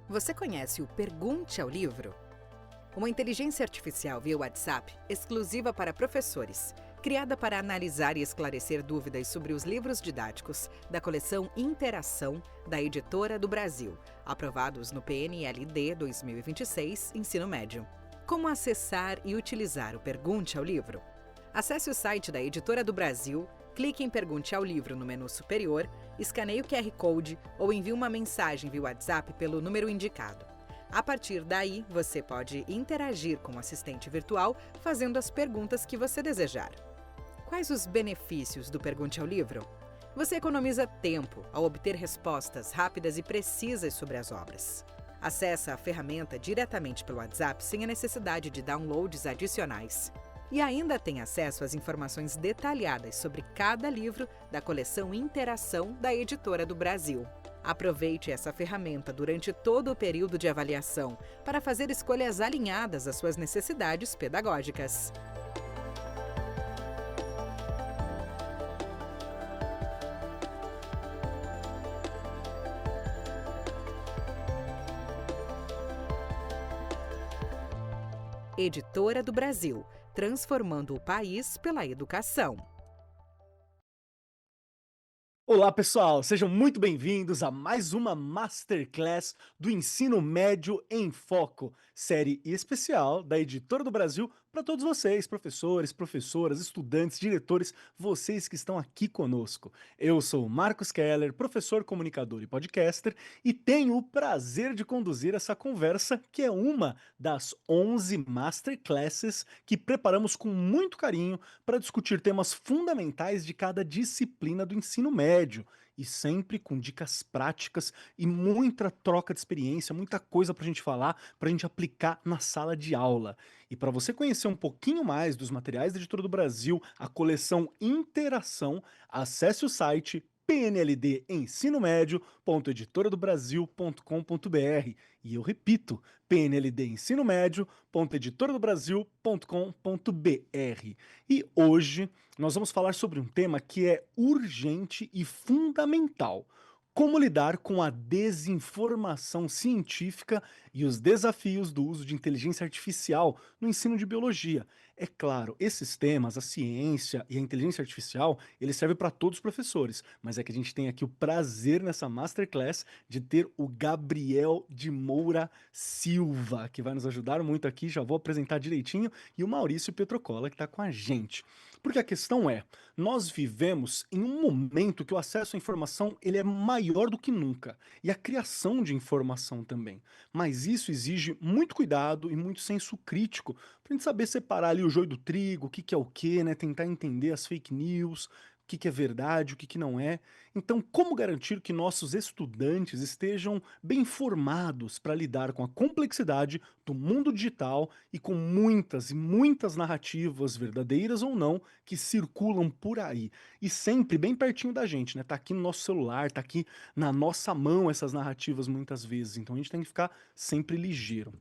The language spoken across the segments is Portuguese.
Você conhece o Pergunte ao Livro? Uma inteligência artificial via WhatsApp exclusiva para professores, criada para analisar e esclarecer dúvidas sobre os livros didáticos da coleção Interação da Editora do Brasil, aprovados no PNLD 2026, Ensino Médio. Como acessar e utilizar o Pergunte ao Livro? Acesse o site da Editora do Brasil, clique em Pergunte ao Livro no menu superior, escaneie o QR Code ou envie uma mensagem via WhatsApp pelo número indicado. A partir daí, você pode interagir com o assistente virtual fazendo as perguntas que você desejar. Quais os benefícios do Pergunte ao Livro? Você economiza tempo ao obter respostas rápidas e precisas sobre as obras. Acesse a ferramenta diretamente pelo WhatsApp sem a necessidade de downloads adicionais. E ainda tem acesso às informações detalhadas sobre cada livro da coleção Interação da Editora do Brasil. Aproveite essa ferramenta durante todo o período de avaliação para fazer escolhas alinhadas às suas necessidades pedagógicas. Editora do Brasil, transformando o país pela educação. Olá, pessoal! Sejam muito bem-vindos a mais uma Masterclass do Ensino Médio em Foco, série especial da Editora do Brasil para todos vocês, professores, professoras, estudantes, diretores, vocês que estão aqui conosco. Eu sou o Marcos Keller, professor, comunicador e podcaster, e tenho o prazer de conduzir essa conversa, que é uma das 11 Masterclasses que preparamos com muito carinho para discutir temas fundamentais de cada disciplina do ensino médio, e sempre com dicas práticas e muita troca de experiência, muita coisa para a gente falar, para a gente aplicar na sala de aula. E para você conhecer um pouquinho mais dos materiais da Editora do Brasil, a coleção Interação, acesse o site pnldensinomedio.editoradobrasil.com.br. E eu repito, pnldensinomedio.editoradobrasil.com.br. E hoje nós vamos falar sobre um tema que é urgente e fundamental: como lidar com a desinformação científica e os desafios do uso de inteligência artificial no ensino de biologia. É claro, esses temas, a ciência e a inteligência artificial, eles servem para todos os professores, mas é que a gente tem aqui o prazer nessa masterclass de ter o Gabriel de Moura Silva, que vai nos ajudar muito aqui, já vou apresentar direitinho, e o Maurício Petrocola, que está com a gente. Porque a questão é, nós vivemos em um momento que o acesso à informação ele é maior do que nunca, e a criação de informação também. Mas isso exige muito cuidado e muito senso crítico para a gente saber separar ali o joio do trigo, o que que é o que, né? Tentar entender as fake news, o que que é verdade, o que que não é. Então, como garantir que nossos estudantes estejam bem informados para lidar com a complexidade do mundo digital e com muitas e muitas narrativas, verdadeiras ou não, que circulam por aí? E sempre bem pertinho da gente, né? Tá aqui no nosso celular, tá aqui na nossa mão essas narrativas muitas vezes. Então a gente tem que ficar sempre ligeiro.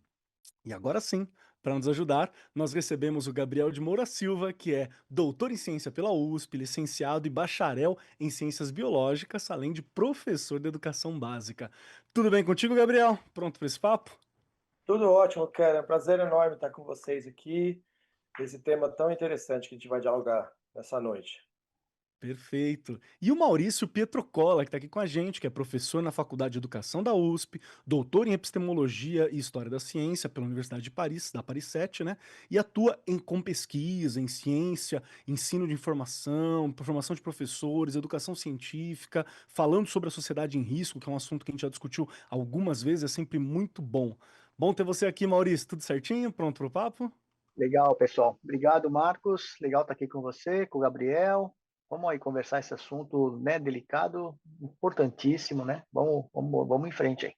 E agora sim, para nos ajudar, nós recebemos o Gabriel de Moura Silva, que é doutor em ciência pela USP, licenciado e bacharel em ciências biológicas, além de professor de educação básica. Tudo bem contigo, Gabriel? Pronto para esse papo? Tudo ótimo, cara. É um prazer enorme estar com vocês aqui, esse tema tão interessante que a gente vai dialogar nessa noite. Perfeito. E o Maurício Pietrocola, que está aqui com a gente, que é professor na Faculdade de Educação da USP, doutor em Epistemologia e História da Ciência pela Universidade de Paris, da Paris 7, né? E atua com pesquisa, em ciência, ensino de informação, formação de professores, educação científica, falando sobre a sociedade em risco, que é um assunto que a gente já discutiu algumas vezes, é sempre muito bom. Bom ter você aqui, Maurício. Tudo certinho? Pronto para o papo? Legal, pessoal. Obrigado, Marcos. Legal estar aqui com você, com o Gabriel. Vamos aí conversar esse assunto, né, delicado, importantíssimo, né? Vamos em frente aí.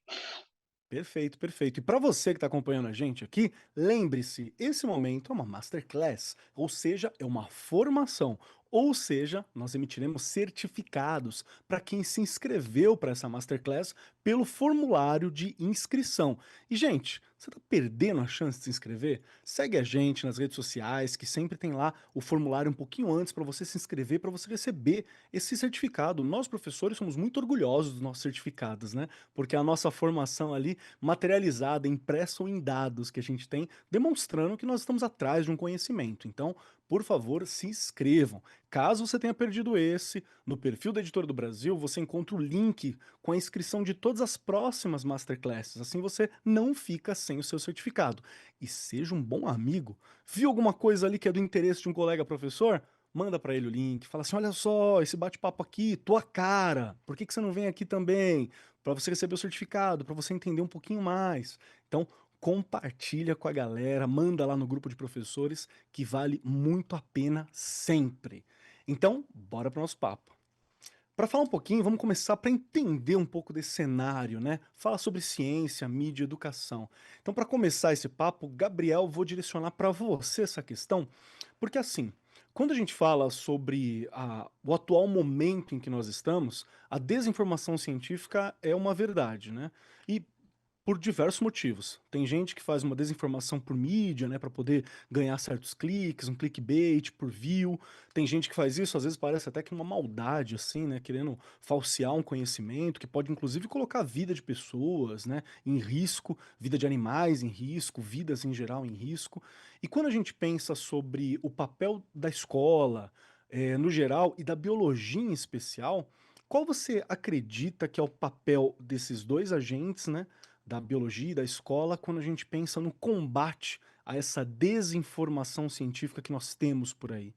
Perfeito, perfeito. E para você que está acompanhando a gente aqui, lembre-se, esse momento é uma masterclass, ou seja, é uma formação, Ou seja, nós emitiremos certificados para quem se inscreveu para essa Masterclass pelo formulário de inscrição. E, gente, você está perdendo a chance de se inscrever? Segue a gente nas redes sociais, que sempre tem lá o formulário um pouquinho antes para você se inscrever, para você receber esse certificado. Nós, professores, somos muito orgulhosos dos nossos certificados, né? Porque é a nossa formação ali materializada, impressa ou em dados que a gente tem, demonstrando que nós estamos atrás de um conhecimento. Então, por favor, se inscrevam. Caso você tenha perdido esse, no perfil da Editora do Brasil você encontra o link com a inscrição de todas as próximas masterclasses. Assim você não fica sem o seu certificado. E seja um bom amigo. Viu alguma coisa ali que é do interesse de um colega professor? Manda para ele o link, fala assim: olha só, esse bate-papo aqui, tua cara. Por que que você não vem aqui também? Para você receber o certificado, para você entender um pouquinho mais. Então, compartilha com a galera, manda lá no grupo de professores que vale muito a pena sempre. Então, bora para o nosso papo. Para falar um pouquinho, vamos começar para entender um pouco desse cenário, né? Fala sobre ciência, mídia, educação. Então, para começar esse papo, Gabriel, vou direcionar para você essa questão, porque assim, quando a gente fala sobre o atual momento em que nós estamos, a desinformação científica é uma verdade, né? E por diversos motivos. Tem gente que faz uma desinformação por mídia, né, para poder ganhar certos cliques, um clickbait por view. Tem gente que faz isso, às vezes parece até que uma maldade, assim, né, querendo falsear um conhecimento, que pode inclusive colocar a vida de pessoas, né, em risco, vida de animais em risco, vidas em geral em risco. E quando a gente pensa sobre o papel da escola, no geral, e da biologia em especial, qual você acredita que é o papel desses dois agentes, né, da biologia e da escola quando a gente pensa no combate a essa desinformação científica que nós temos por aí?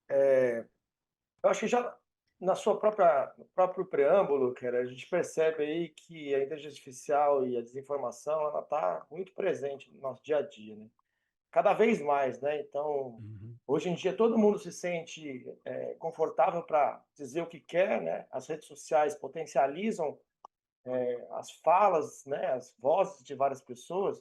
Eu acho que já na sua própria no próprio preâmbulo, cara, a gente percebe aí que a inteligência artificial e a desinformação, ela está muito presente no nosso dia a dia, né. Cada vez mais, né. Então, Uhum. hoje em dia todo mundo se sente, confortável para dizer o que quer, né. As redes sociais potencializam, as falas, né, as vozes de várias pessoas,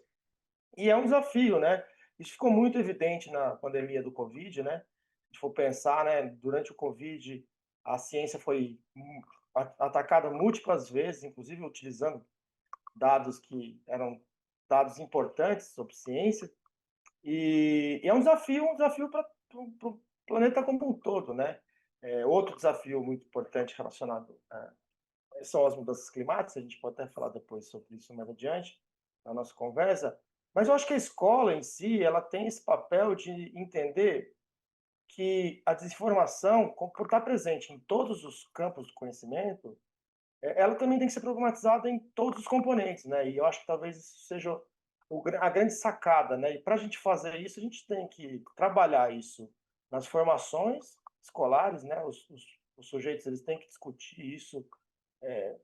e é um desafio, né. Isso ficou muito evidente na pandemia do Covid, né. Se for pensar, né, durante o Covid, a ciência foi atacada múltiplas vezes, inclusive utilizando dados que eram dados importantes sobre ciência, e é um desafio para o planeta como um todo, né. Outro desafio muito importante relacionado são as mudanças climáticas, a gente pode até falar depois sobre isso mais adiante na nossa conversa, mas eu acho que a escola em si, ela tem esse papel de entender que a desinformação, por estar presente em todos os campos do conhecimento, ela também tem que ser problematizada em todos os componentes, né? E eu acho que talvez isso seja a grande sacada, né? E para a gente fazer isso, a gente tem que trabalhar isso nas formações escolares, né? Os sujeitos eles têm que discutir isso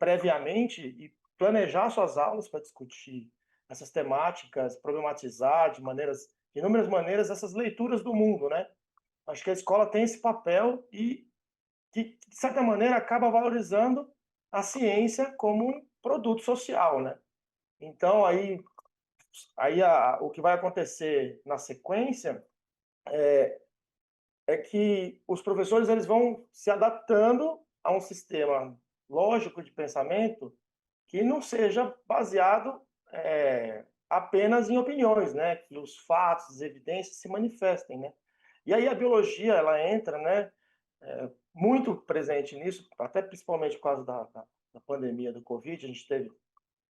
previamente e planejar suas aulas para discutir essas temáticas, problematizar de inúmeras maneiras essas leituras do mundo, né? Acho que a escola tem esse papel e que, de certa maneira, acaba valorizando a ciência como um produto social, né? Então, o que vai acontecer na sequência é que os professores eles vão se adaptando a um sistema lógico de pensamento que não seja baseado apenas em opiniões, né? Que os fatos, as evidências se manifestem, né? E aí a biologia ela entra, né? Muito presente nisso, até principalmente por causa da pandemia do Covid, a gente teve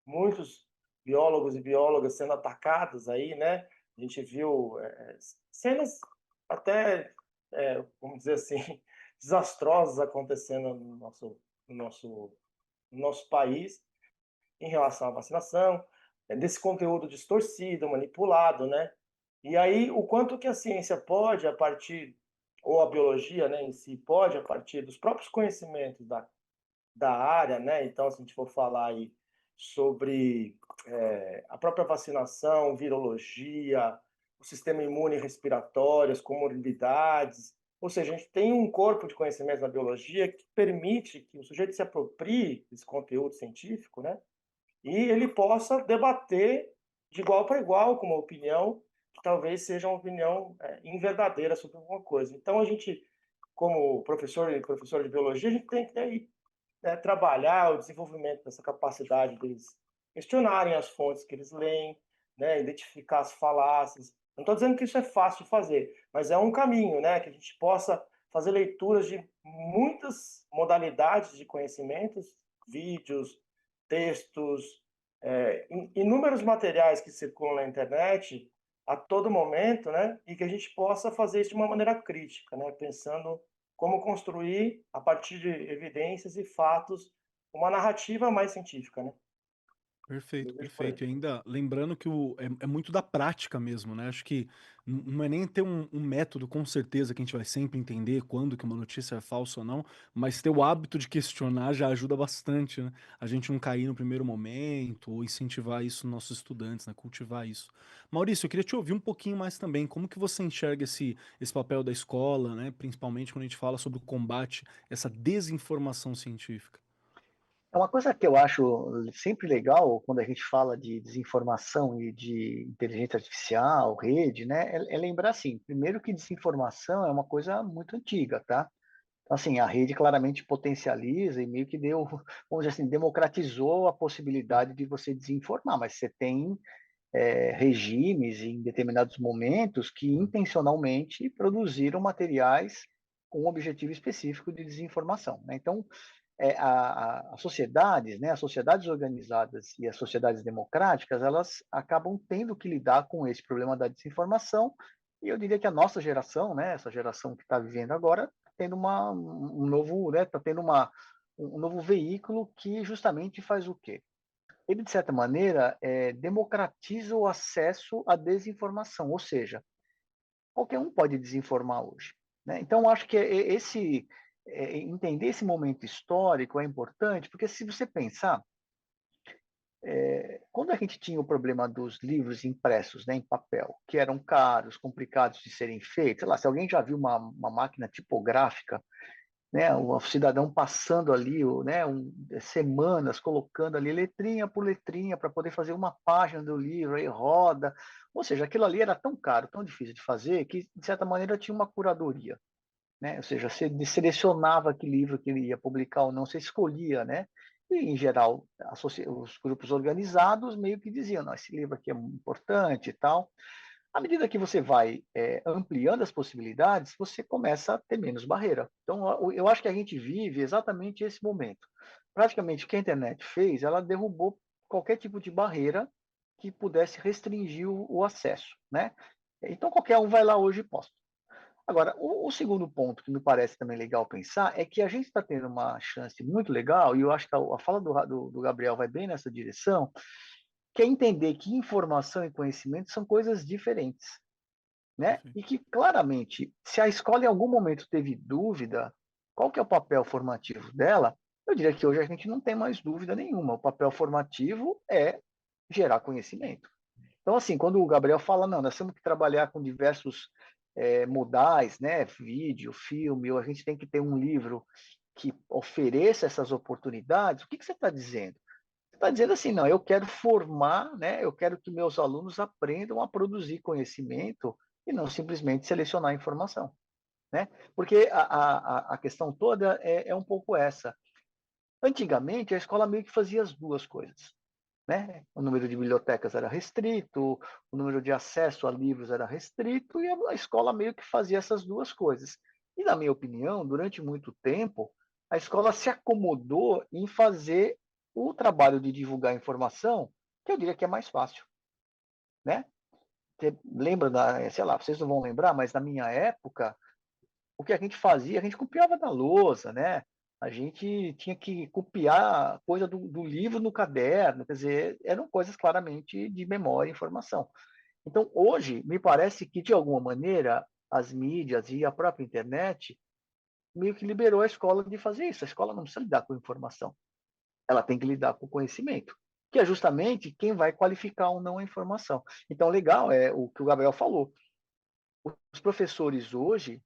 muitos biólogos e biólogas sendo atacados aí, né? A gente viu cenas até, vamos dizer assim, desastrosas acontecendo no nosso, no nosso país em relação à vacinação, desse conteúdo distorcido, manipulado, né? E aí, o quanto que a ciência pode, a partir, ou a biologia, né, em si, pode, a partir dos próprios conhecimentos da área, né? Então, se a gente for falar aí sobre a própria vacinação, virologia, o sistema imune respiratório, as comorbidades, ou seja, a gente tem um corpo de conhecimentos na biologia que permite que o sujeito se aproprie desse conteúdo científico, né? E ele possa debater de igual para igual com uma opinião que talvez seja uma opinião inverdadeira sobre alguma coisa. Então a gente, como professor e professora de biologia, a gente tem que aí, trabalhar o desenvolvimento dessa capacidade deles questionarem as fontes que eles leem, né, identificar as falácias. Não estou dizendo que isso é fácil de fazer, mas é um caminho, né, que a gente possa fazer leituras de muitas modalidades de conhecimentos, vídeos, textos, inúmeros materiais que circulam na internet a todo momento, né, e que a gente possa fazer isso de uma maneira crítica, né, pensando como construir, a partir de evidências e fatos, uma narrativa mais científica, né. Eu Perfeito, vejo por aí. perfeito. E ainda lembrando que é muito da prática mesmo, né? Acho que não é nem ter um método com certeza que a gente vai sempre entender quando que uma notícia é falsa ou não, mas ter o hábito de questionar já ajuda bastante, né? A gente não cair no primeiro momento ou incentivar isso nos nossos estudantes, né? Cultivar isso. Maurício, eu queria te ouvir um pouquinho mais também. Como que você enxerga esse papel da escola, né? Principalmente quando a gente fala sobre o combate, essa desinformação científica. É uma coisa que eu acho sempre legal quando a gente fala de desinformação e de inteligência artificial, rede, né, é lembrar assim, primeiro que desinformação é uma coisa muito antiga, tá? Então, assim, a rede claramente potencializa e meio que deu, vamos dizer assim, democratizou a possibilidade de você desinformar, mas você tem regimes em determinados momentos que intencionalmente produziram materiais com um objetivo específico de desinformação, né? Então, as sociedades, né, as sociedades organizadas e as sociedades democráticas, elas acabam tendo que lidar com esse problema da desinformação, e eu diria que a nossa geração, né, essa geração que está vivendo agora, tendo um novo, né, tá tendo um novo veículo que justamente faz o quê? Ele, de certa maneira, democratiza o acesso à desinformação, ou seja, qualquer um pode desinformar hoje, né? Então, acho que entender esse momento histórico é importante, porque se você pensar, quando a gente tinha o problema dos livros impressos, né, em papel, que eram caros, complicados de serem feitos, sei lá, se alguém já viu uma máquina tipográfica, né, o cidadão passando ali, né, semanas colocando ali letrinha por letrinha para poder fazer uma página do livro, aí roda, ou seja, aquilo ali era tão caro, tão difícil de fazer, que de certa maneira tinha uma curadoria, né? Ou seja, você selecionava que livro que ele ia publicar ou não, você escolhia, né? E, em geral, os grupos organizados meio que diziam, não, esse livro aqui é importante e tal. À medida que você vai ampliando as possibilidades, você começa a ter menos barreira. Então, eu acho que a gente vive exatamente esse momento. Praticamente, o que a internet fez, ela derrubou qualquer tipo de barreira que pudesse restringir o acesso, né? Então, qualquer um vai lá hoje e posta. Agora, o segundo ponto que me parece também legal pensar é que a gente está tendo uma chance muito legal, e eu acho que a fala do Gabriel vai bem nessa direção, que é entender que informação e conhecimento são coisas diferentes, né? Perfeito. E que, claramente, se a escola em algum momento teve dúvida, qual que é o papel formativo dela? Eu diria que hoje a gente não tem mais dúvida nenhuma. O papel formativo é gerar conhecimento. Então, assim, quando o Gabriel fala, não, nós temos que trabalhar com diversos modais, né? Vídeo, filme, ou a gente tem que ter um livro que ofereça essas oportunidades, o que você está dizendo? Você está dizendo assim, não, eu quero formar, né? Eu quero que meus alunos aprendam a produzir conhecimento e não simplesmente selecionar informação, né? Porque a questão toda é um pouco essa. Antigamente, a escola meio que fazia as duas coisas, né? O número de bibliotecas era restrito, o número de acesso a livros era restrito, e a escola meio que fazia essas duas coisas. E, na minha opinião, durante muito tempo, a escola se acomodou em fazer o trabalho de divulgar informação, que eu diria que é mais fácil, né? Você lembra sei lá, vocês não vão lembrar, mas na minha época, o que a gente fazia, a gente copiava na lousa, né? A gente tinha que copiar coisa do livro no caderno, quer dizer, eram coisas claramente de memória e informação. Então, hoje, me parece que, de alguma maneira, as mídias e a própria internet meio que liberou a escola de fazer isso. A escola não precisa lidar com informação, ela tem que lidar com conhecimento, que é justamente quem vai qualificar ou não a informação. Então, legal é o que o Gabriel falou. Os professores hoje,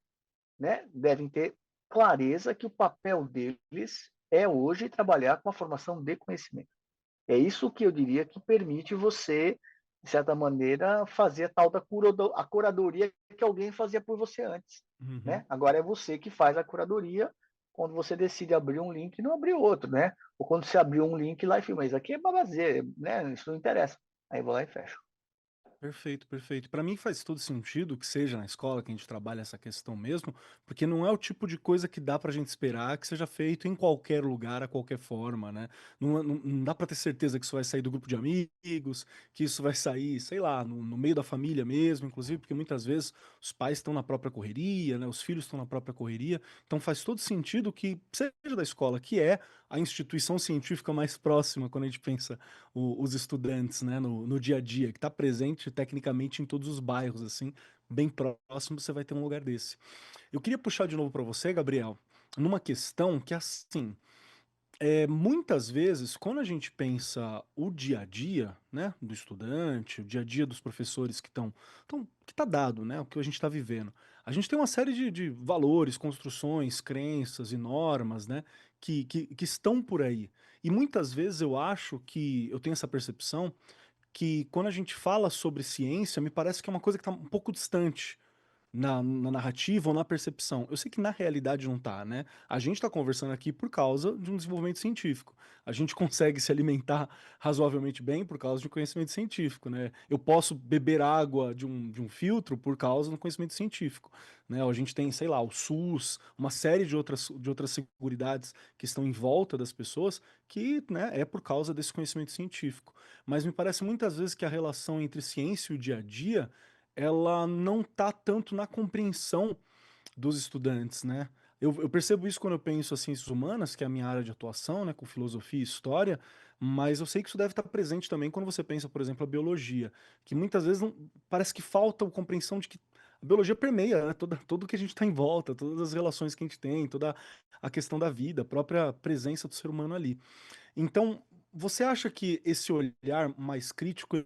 né, devem ter clareza que o papel deles é hoje trabalhar com a formação de conhecimento. É isso que eu diria que permite você de certa maneira, fazer a tal da a curadoria que alguém fazia por você antes, Uhum. né? Agora é você que faz a curadoria quando você decide abrir um link e não abrir outro, né? Ou quando você abriu um link lá e filma, isso aqui é babazeira, né? Isso não interessa. Aí eu vou lá e fecho. Perfeito, perfeito. Para mim faz todo sentido que seja na escola que a gente trabalhe essa questão mesmo, porque não é o tipo de coisa que dá pra gente esperar que seja feito em qualquer lugar, a qualquer forma, né? Não dá pra ter certeza que isso vai sair do grupo de amigos, que isso vai sair, sei lá, no meio da família mesmo, inclusive, porque muitas vezes os pais estão na própria correria, né? Os filhos estão na própria correria, então faz todo sentido que seja da escola, que é a instituição científica mais próxima quando a gente pensa os estudantes, né, no dia a dia, que está presente tecnicamente em todos os bairros, assim, bem próximo você vai ter um lugar desse. Eu queria puxar de novo para você, Gabriel, numa questão que, assim, muitas vezes, quando a gente pensa o dia a dia, né, do estudante, o dia a dia dos professores que tá dado, né, o que a gente está vivendo, a gente tem uma série de valores, construções, crenças e normas, né, que estão por aí. E muitas vezes eu acho que eu tenho essa percepção que quando a gente fala sobre ciência, me parece que é uma coisa que está um pouco distante na narrativa ou na percepção. Eu sei que na realidade não tá, né? A gente tá conversando aqui por causa de um desenvolvimento científico. A gente consegue se alimentar razoavelmente bem por causa de um conhecimento científico, né? Eu posso beber água de um filtro por causa do conhecimento científico, né? A gente tem, sei lá, o SUS, uma série de outras seguridades que estão em volta das pessoas que, né, é por causa desse conhecimento científico. Mas me parece muitas vezes que a relação entre ciência e o dia a dia ela não tá tanto na compreensão dos estudantes, né? Eu percebo isso quando eu penso as ciências humanas, que é a minha área de atuação, né, com filosofia e história, mas eu sei que isso deve estar presente também quando você pensa, por exemplo, a biologia, que muitas vezes parece que falta a compreensão de que a biologia permeia, né, tudo que a gente está em volta, todas as relações que a gente tem, toda a questão da vida, a própria presença do ser humano ali. Então, você acha que esse olhar mais crítico,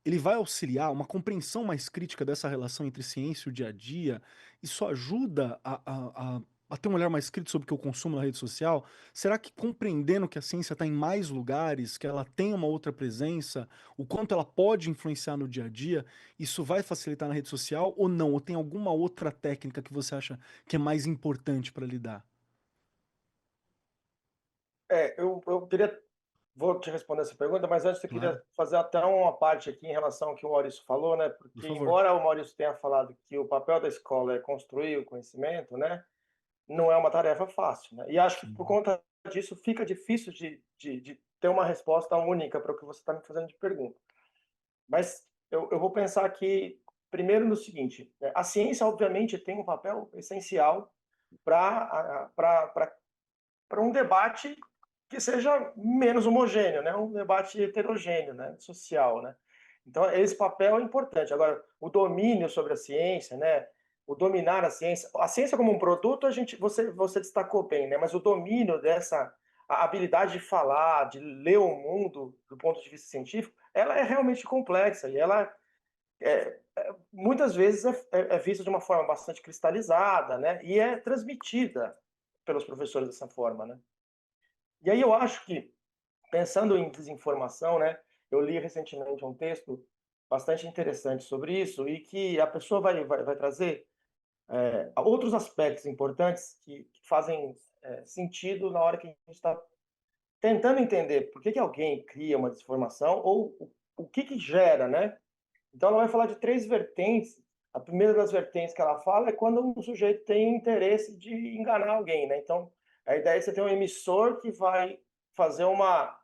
ele vai auxiliar uma compreensão mais crítica dessa relação entre ciência e o dia a dia? Isso ajuda a ter um olhar mais crítico sobre o que eu consumo na rede social? Será que compreendendo que a ciência está em mais lugares, que ela tem uma outra presença, o quanto ela pode influenciar no dia a dia, isso vai facilitar na rede social ou não? Ou tem alguma outra técnica que você acha que é mais importante para lidar? Eu queria, vou te responder essa pergunta, mas antes eu Claro, queria fazer até uma parte aqui em relação ao que o Maurício falou, né? por Porque favor. embora o Maurício tenha falado que o papel da escola é construir o conhecimento, né? Não é uma tarefa fácil, né? E acho que por Uhum. conta disso fica difícil de ter uma resposta única para o que você está me fazendo de pergunta. Mas eu vou pensar aqui primeiro no seguinte: a ciência, obviamente, tem um papel essencial para um debate que seja menos homogêneo, né? Um debate heterogêneo, né? Social, né? Então, esse papel é importante. Agora, o domínio sobre a ciência, né? O dominar a ciência como um produto, você destacou bem, né? Mas o domínio dessa a habilidade de falar, de ler o mundo do ponto de vista científico, ela é realmente complexa e ela muitas vezes é vista de uma forma bastante cristalizada, né? E é transmitida pelos professores dessa forma, né? E aí eu acho que, pensando em desinformação, né, eu li recentemente um texto bastante interessante sobre isso e que a pessoa vai trazer outros aspectos importantes que fazem sentido na hora que a gente está tentando entender por que alguém cria uma desinformação ou o que gera, né? Então ela vai falar de três vertentes. A primeira das vertentes que ela fala é quando um sujeito tem interesse de enganar alguém, né? Então, a ideia é você ter um emissor que vai fazer uma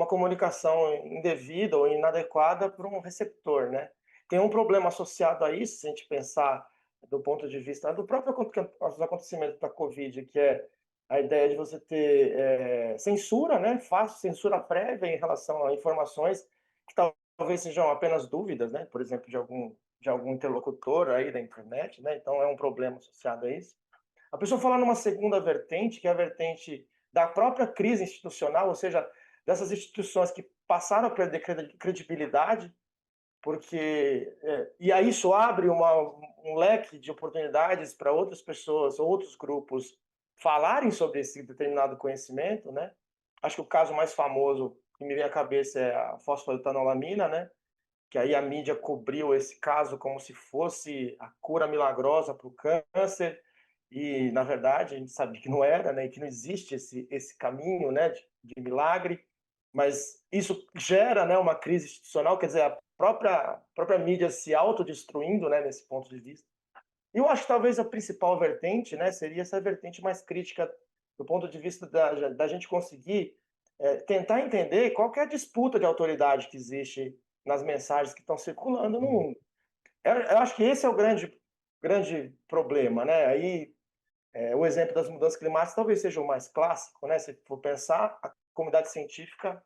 comunicação indevida ou inadequada para um receptor, né? Tem um problema associado a isso, se a gente pensar do ponto de vista do próprio os acontecimentos da Covid, que é a ideia de você ter censura, né? Fácil, censura prévia em relação a informações que talvez sejam apenas dúvidas, né? Por exemplo, de algum interlocutor aí da internet, né? Então é um problema associado a isso. A pessoa fala numa segunda vertente, que é a vertente da própria crise institucional, ou seja, dessas instituições que passaram a perder credibilidade, porque e aí isso abre um leque de oportunidades para outras pessoas, outros grupos falarem sobre esse determinado conhecimento, né? Acho que o caso mais famoso que me vem à cabeça é a fosfoetanolamina, né? que aí a mídia cobriu esse caso como se fosse a cura milagrosa para o câncer, e na verdade a gente sabia que não era, né, e que não existe esse caminho, né, de milagre, mas isso gera, né, uma crise institucional, quer dizer, a própria mídia se autodestruindo, né, nesse ponto de vista. E eu acho que talvez a principal vertente, né, seria essa vertente mais crítica do ponto de vista da gente conseguir tentar entender qual que é a disputa de autoridade que existe nas mensagens que estão circulando no Hum. mundo. Eu acho que esse é o grande problema, né? Aí o exemplo das mudanças climáticas talvez seja o mais clássico, né? Se for pensar, a comunidade científica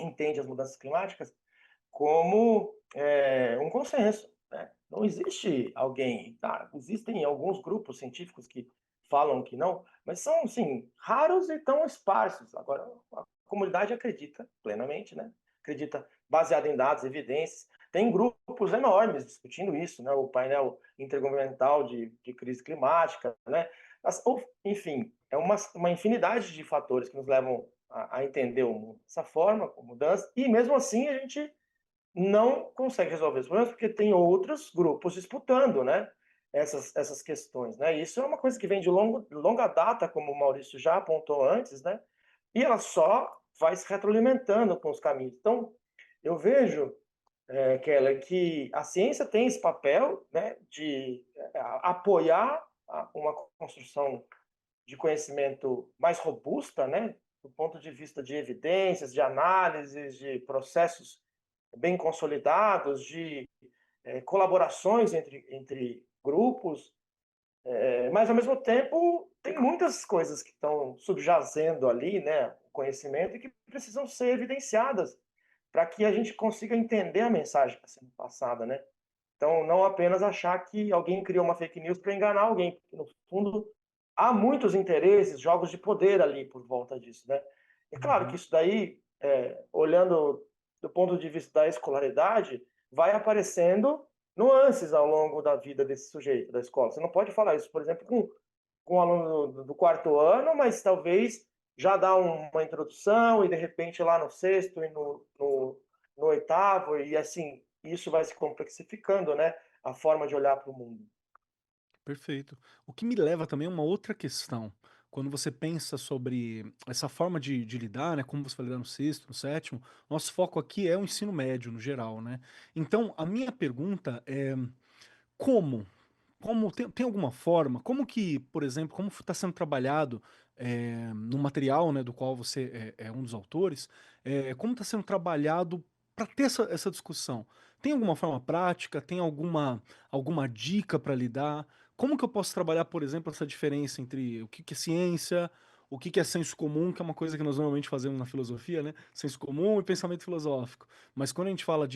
entende as mudanças climáticas como um consenso, né? Não existe alguém, tá? Existem alguns grupos científicos que falam que não, mas são, assim, raros e tão esparsos. Agora, a comunidade acredita plenamente, né? Acredita baseado em dados, evidências. Tem grupos enormes discutindo isso, né? O painel intergovernamental de crise climática, né? Enfim, é uma infinidade de fatores que nos levam a entender o mundo dessa forma, com mudança, e mesmo assim a gente não consegue resolver os problemas, porque tem outros grupos disputando, né, essas questões, né. E isso é uma coisa que vem de longa data, como o Maurício já apontou antes, né, e ela só vai se retroalimentando com os caminhos. Então, eu vejo, Keller, que a ciência tem esse papel, né, de apoiar uma construção de conhecimento mais robusta, né, do ponto de vista de evidências, de análises, de processos bem consolidados, de colaborações entre grupos, mas ao mesmo tempo tem muitas coisas que estão subjazendo ali, né, o conhecimento e que precisam ser evidenciadas para que a gente consiga entender a mensagem que está sendo passada, né? Então, não apenas achar que alguém criou uma fake news para enganar alguém, porque no fundo há muitos interesses, jogos de poder ali por volta disso, né? É claro que Uhum. isso daí, olhando do ponto de vista da escolaridade, vai aparecendo nuances ao longo da vida desse sujeito da escola. Você não pode falar isso, por exemplo, com um aluno do quarto ano, mas talvez já dá uma introdução e de repente lá no sexto e no oitavo, e assim, isso vai se complexificando, né? A forma de olhar para o mundo. Perfeito. O que me leva também a uma outra questão. Quando você pensa sobre essa forma de lidar, né, como você vai lidar no sexto, no sétimo, nosso foco aqui é o ensino médio no geral, né? Então, a minha pergunta é como? Como tem alguma forma? Como que, por exemplo, como está sendo trabalhado no material, né, do qual você é um dos autores, como está sendo trabalhado para ter essa discussão? Tem alguma forma prática? Tem alguma dica para lidar? Como que eu posso trabalhar, por exemplo, essa diferença entre o que que é ciência, o que que é senso comum, que é uma coisa que nós normalmente fazemos na filosofia, né? Senso comum e pensamento filosófico. Mas quando a gente fala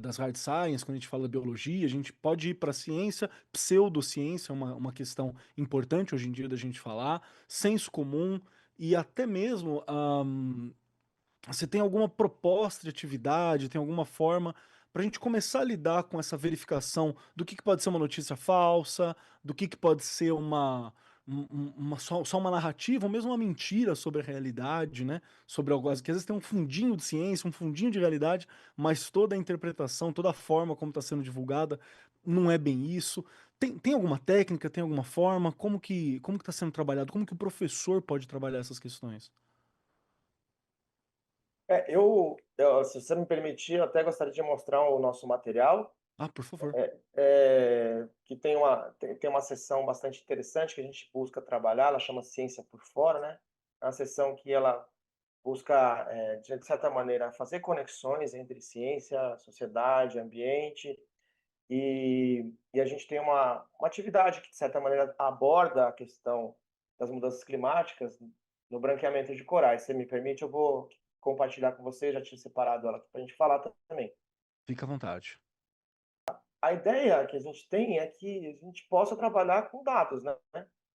das hard science, quando a gente fala de biologia, a gente pode ir para a ciência, pseudociência é uma questão importante hoje em dia da gente falar, senso comum e até mesmo você tem alguma proposta de atividade, tem alguma forma para a gente começar a lidar com essa verificação do que pode ser uma notícia falsa, do que pode ser só uma narrativa, ou mesmo uma mentira sobre a realidade, né? Sobre algo que às vezes tem um fundinho de ciência, um fundinho de realidade, mas toda a interpretação, toda a forma como está sendo divulgada não é bem isso. Tem alguma técnica, tem alguma forma? Como que está sendo trabalhado? Como que o professor pode trabalhar essas questões? Se você me permitir, eu até gostaria de mostrar o nosso material, Ah, por favor. que tem uma seção bastante interessante que a gente busca trabalhar, ela chama Ciência por Fora, né? É uma seção que ela busca, de certa maneira, fazer conexões entre ciência, sociedade, ambiente, e a gente tem uma atividade que, de certa maneira, aborda a questão das mudanças climáticas no branqueamento de corais. Se me permite, eu vou compartilhar com você, já tinha separado ela para a gente falar também. Fica à vontade. A ideia que a gente tem é que a gente possa trabalhar com dados, né?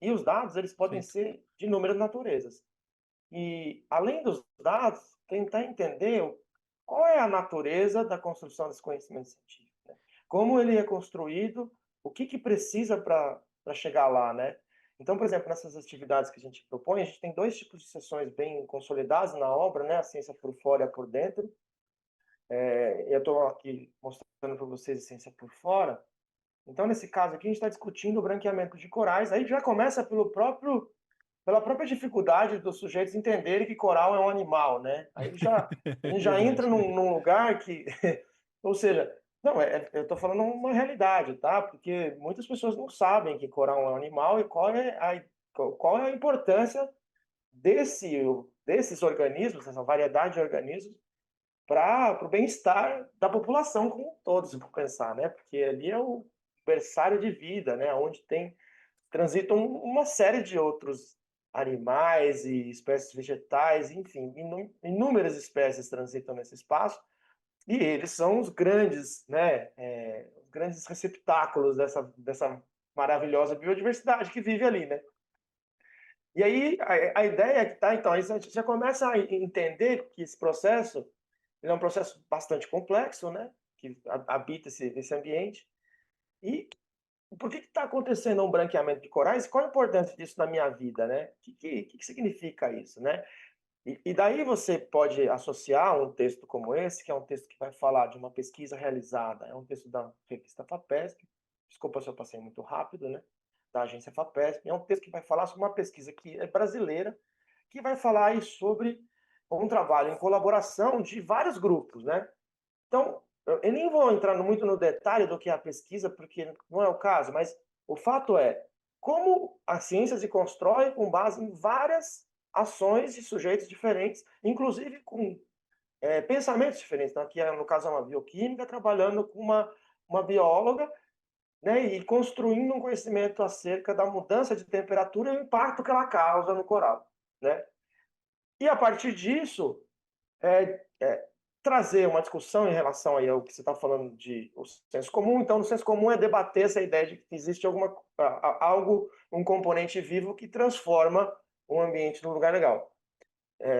E os dados, eles podem Perfeito. ser de inúmeras naturezas. E, além dos dados, tentar entender qual é a natureza da construção desse conhecimento científico, né? Como ele é construído, o que precisa para chegar lá, né? Então, por exemplo, nessas atividades que a gente propõe, a gente tem dois tipos de sessões bem consolidadas na obra, né? A ciência por fora e a por dentro. Eu estou aqui mostrando para vocês a ciência por fora. Então, nesse caso aqui, a gente está discutindo o branqueamento de corais. Aí já começa pela própria dificuldade dos sujeitos entenderem que coral é um animal, né? Aí a gente já entra Verdade. num lugar que, ou seja, não, eu estou falando uma realidade, tá? Porque muitas pessoas não sabem que coral é um animal e qual é a importância desses organismos, essa variedade de organismos, para o bem-estar da população como um todo, se for pensar, né? Porque ali é o berçário de vida, né? Onde transitam uma série de outros animais e espécies vegetais, enfim, inúmeras espécies transitam nesse espaço, e eles são os grandes, né? Os grandes receptáculos dessa maravilhosa biodiversidade que vive ali, né? E aí a ideia é que tá, então, aí a gente já começa a entender que esse processo ele é um processo bastante complexo, né? Que habita esse ambiente. E por que está acontecendo um branqueamento de corais? Qual a importância disso na minha vida, né? O que significa isso, né? E daí você pode associar um texto como esse, que é um texto que vai falar de uma pesquisa realizada, é um texto da revista FAPESP, desculpa se eu passei muito rápido, né? Da agência FAPESP, é um texto que vai falar sobre uma pesquisa que é brasileira, que vai falar aí sobre um trabalho em colaboração de vários grupos, né? Então, eu nem vou entrar muito no detalhe do que é a pesquisa, porque não é o caso, mas o fato é como a ciência se constrói com base em várias ações de sujeitos diferentes, inclusive com pensamentos diferentes. Então, aqui, no caso, é uma bioquímica trabalhando com uma bióloga, né, e construindo um conhecimento acerca da mudança de temperatura e o impacto que ela causa no coral, né? E a partir disso, trazer uma discussão em relação aí ao que você está falando de o senso comum. Então, no senso comum é debater essa ideia de que existe algo, um componente vivo que transforma um ambiente num lugar legal,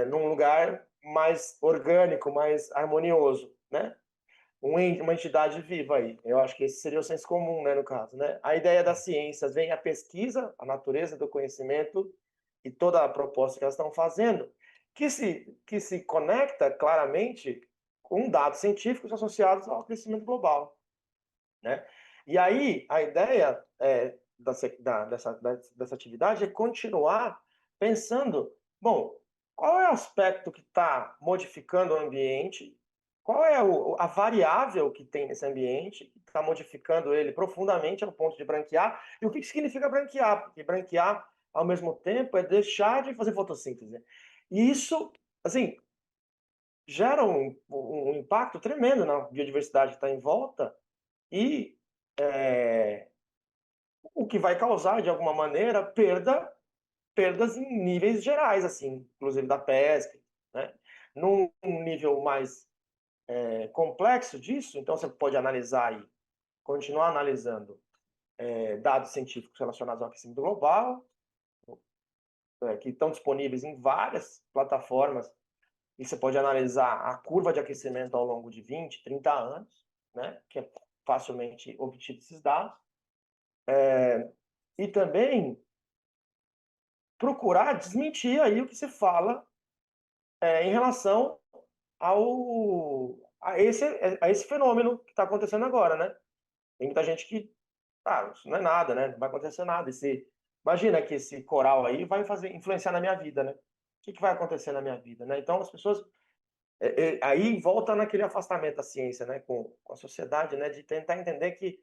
num lugar mais orgânico, mais harmonioso, né? Uma entidade viva aí. Eu acho que esse seria o senso comum, né, no caso, né? A ideia das ciências vem a pesquisa, a natureza do conhecimento e toda a proposta que elas estão fazendo, que se conecta claramente com dados científicos associados ao aquecimento global, né? E aí, a ideia dessa atividade é continuar pensando, bom, qual é o aspecto que está modificando o ambiente, qual é a variável que tem nesse ambiente, que está modificando ele profundamente ao ponto de branquear, e o que significa branquear, porque branquear, ao mesmo tempo, é deixar de fazer fotossíntese. E isso, assim, gera um impacto tremendo na biodiversidade que está em volta, e o que vai causar, de alguma maneira, perdas em níveis gerais, assim, inclusive da pesca, né? Num nível mais complexo disso, então você pode analisar aí, continuar analisando dados científicos relacionados ao aquecimento global, que estão disponíveis em várias plataformas, e você pode analisar a curva de aquecimento ao longo de 20, 30 anos, né? Que é facilmente obtido esses dados. E também procurar desmentir aí o que se fala em relação a esse fenômeno que está acontecendo agora, né? Tem muita gente que, isso não é nada, né? Não vai acontecer nada. Imagina que esse coral aí vai influenciar na minha vida, né? O que vai acontecer na minha vida, né? Então as pessoas aí volta naquele afastamento da ciência, né? Com a sociedade, né? De tentar entender que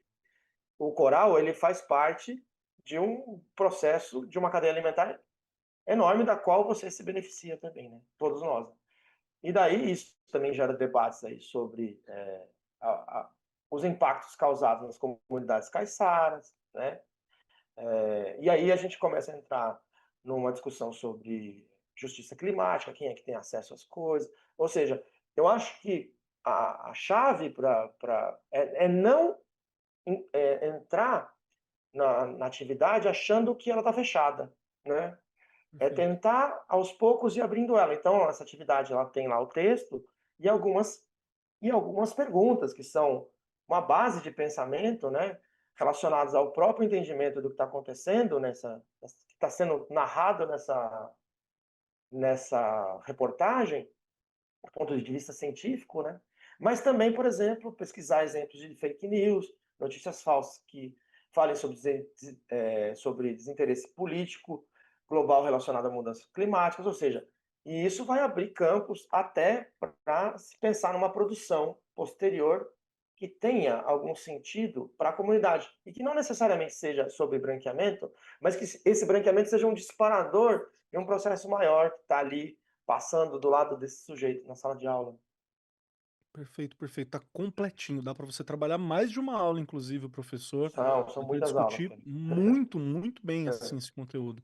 o coral ele faz parte de um processo, de uma cadeia alimentar enorme da qual você se beneficia também, né? Todos nós. E daí isso também gera debates aí sobre os impactos causados nas comunidades caiçaras, né? E aí a gente começa a entrar numa discussão sobre justiça climática, quem é que tem acesso às coisas. Ou seja, eu acho que a chave é não entrar na atividade achando que ela está fechada, né? É Perfeito. tentar, aos poucos, ir abrindo ela. Então, essa atividade ela tem lá o texto e algumas perguntas, que são uma base de pensamento, né, relacionadas ao próprio entendimento do que está acontecendo, que está sendo narrado nessa reportagem, do ponto de vista científico, né? Mas também, por exemplo, pesquisar exemplos de fake news, notícias falsas que falem sobre desinteresse político global relacionado a mudanças climáticas, ou seja, e isso vai abrir campos até para se pensar numa produção posterior que tenha algum sentido para a comunidade e que não necessariamente seja sobre branqueamento, mas que esse branqueamento seja um disparador de um processo maior que está ali passando do lado desse sujeito na sala de aula. Perfeito, perfeito. Tá completinho. Dá para você trabalhar mais de uma aula, inclusive, o professor. São Dá para muitas aulas, discutir cara. muito, muito bem assim esse conteúdo.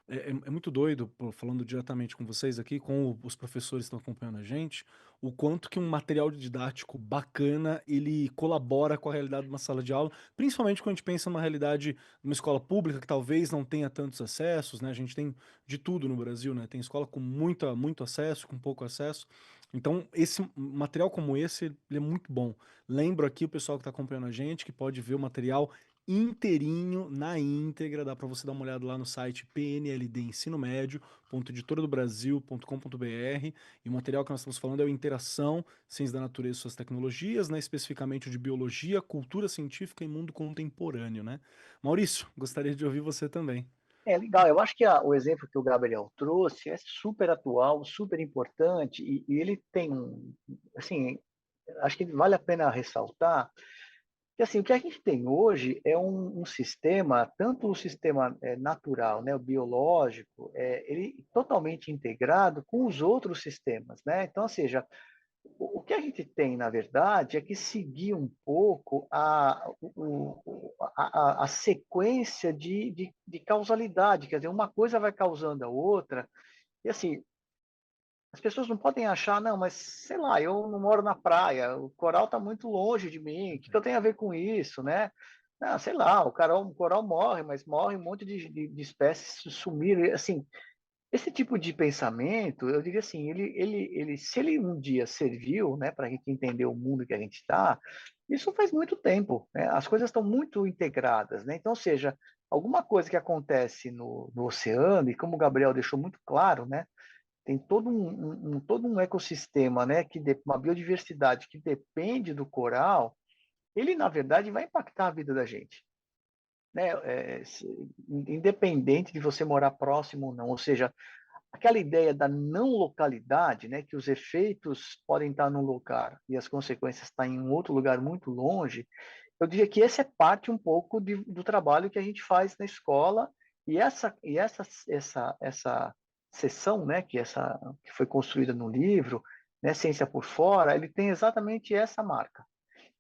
É muito doido, pô, falando diretamente com vocês aqui, com os professores que estão acompanhando a gente, o quanto que um material didático bacana, ele colabora com a realidade de uma sala de aula, principalmente quando a gente pensa numa realidade de uma escola pública que talvez não tenha tantos acessos, né? A gente tem de tudo no Brasil, né? Tem escola com muito acesso, com pouco acesso. Então, esse material como esse, ele é muito bom. Lembro aqui o pessoal que está acompanhando a gente que pode ver o material inteirinho, na íntegra, dá para você dar uma olhada lá no site pnldensinomedio.editoradobrasil.com.br, e o material que nós estamos falando é o Interação, Ciência da Natureza e Suas Tecnologias, né, especificamente o de Biologia, Cultura Científica e Mundo Contemporâneo, né? Maurício, gostaria de ouvir você também. É legal, eu acho que o exemplo que o Gabriel trouxe é super atual, super importante, e ele tem assim, acho que vale a pena ressaltar que assim, o que a gente tem hoje é um sistema, tanto o sistema natural, né, o biológico, ele totalmente integrado com os outros sistemas, né? Então, ou seja, o que a gente tem, na verdade, é que seguir um pouco a sequência de causalidade, quer dizer, uma coisa vai causando a outra, e assim, as pessoas não podem achar, não, mas sei lá, eu não moro na praia, o coral está muito longe de mim, o que eu tenho a ver com isso, né? Ah, sei lá, o coral morre, mas morre um monte de espécies sumiram, assim, esse tipo de pensamento, eu diria assim, se ele um dia serviu, né, para a gente entender o mundo que a gente está, isso faz muito tempo, né? As coisas estão muito integradas, né? Então, ou seja, alguma coisa que acontece no oceano, e como o Gabriel deixou muito claro, né, tem todo um ecossistema, né, uma biodiversidade que depende do coral, ele, na verdade, vai impactar a vida da gente, né? Independente de você morar próximo ou não. Ou seja, aquela ideia da não localidade, né, que os efeitos podem estar num lugar e as consequências estão em um outro lugar muito longe, eu diria que essa é parte um pouco do trabalho que a gente faz na escola, e essa sessão, né, que foi construída no livro, né, Ciência por Fora, ele tem exatamente essa marca.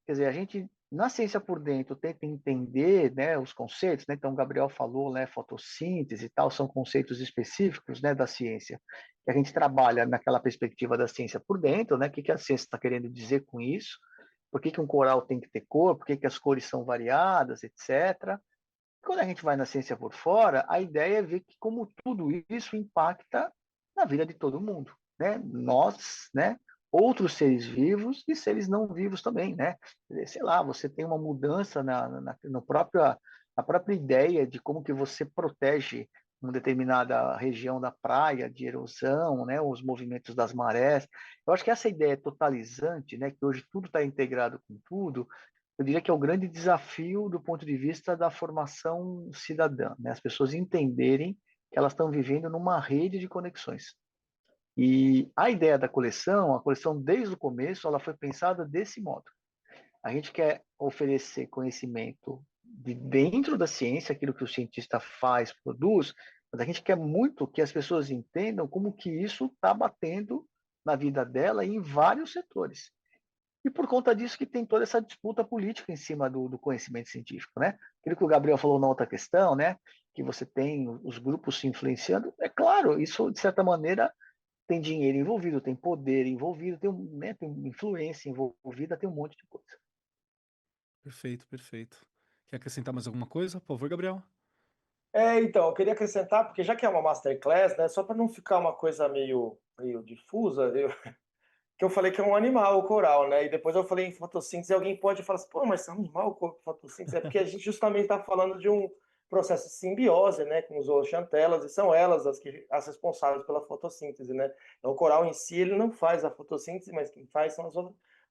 Quer dizer, a gente, na ciência por dentro, tenta entender, né, os conceitos, né? Então, o Gabriel falou, né, fotossíntese e tal, são conceitos específicos, né, da ciência, que a gente trabalha naquela perspectiva da ciência por dentro, né? O que a ciência está querendo dizer com isso? Por que um coral tem que ter cor? Por que as cores são variadas, etc. Quando a gente vai na ciência por fora, a ideia é ver que como tudo isso impacta na vida de todo mundo, né? Nós, né? Outros seres vivos e seres não vivos também, né? Sei lá, você tem uma mudança na própria ideia de como que você protege uma determinada região da praia de erosão, né? Os movimentos das marés. Eu acho que essa ideia totalizante, né? Que hoje tudo está integrado com tudo, eu diria que é o grande desafio do ponto de vista da formação cidadã, né? As pessoas entenderem que elas estão vivendo numa rede de conexões. E a ideia da coleção, a coleção desde o começo, ela foi pensada desse modo. A gente quer oferecer conhecimento de dentro da ciência, aquilo que o cientista faz, produz, mas a gente quer muito que as pessoas entendam como que isso está batendo na vida dela em vários setores. E por conta disso que tem toda essa disputa política em cima do conhecimento científico, né? Aquilo que o Gabriel falou na outra questão, né? Que você tem os grupos se influenciando. É claro, isso de certa maneira tem dinheiro envolvido, tem poder envolvido, tem influência envolvida, tem um monte de coisa. Perfeito, perfeito. Quer acrescentar mais alguma coisa? Por favor, Gabriel. Então, eu queria acrescentar, porque já que é uma masterclass, né, só para não ficar uma coisa meio difusa, que eu falei que é um animal o coral, né? E depois eu falei em fotossíntese, e alguém pode falar assim, pô, mas é um animal fotossíntese? É porque a gente justamente está falando de um processo de simbiose, né, com os zooxantelas, e são elas as responsáveis pela fotossíntese, né? Então, o coral em si, ele não faz a fotossíntese, mas quem faz são as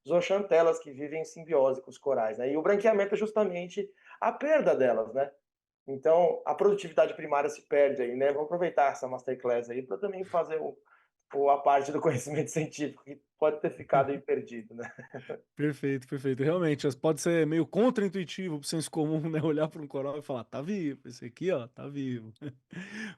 zooxantelas que vivem em simbiose com os corais, né. E o branqueamento é justamente a perda delas, né. Então, a produtividade primária se perde aí, né. Vamos aproveitar essa masterclass aí para também fazer a parte do conhecimento científico que pode ter ficado aí perdido, né. Perfeito, perfeito. Realmente, pode ser meio contraintuitivo para o senso comum, né, olhar para um coral e falar: "Tá vivo, esse aqui, ó, tá vivo".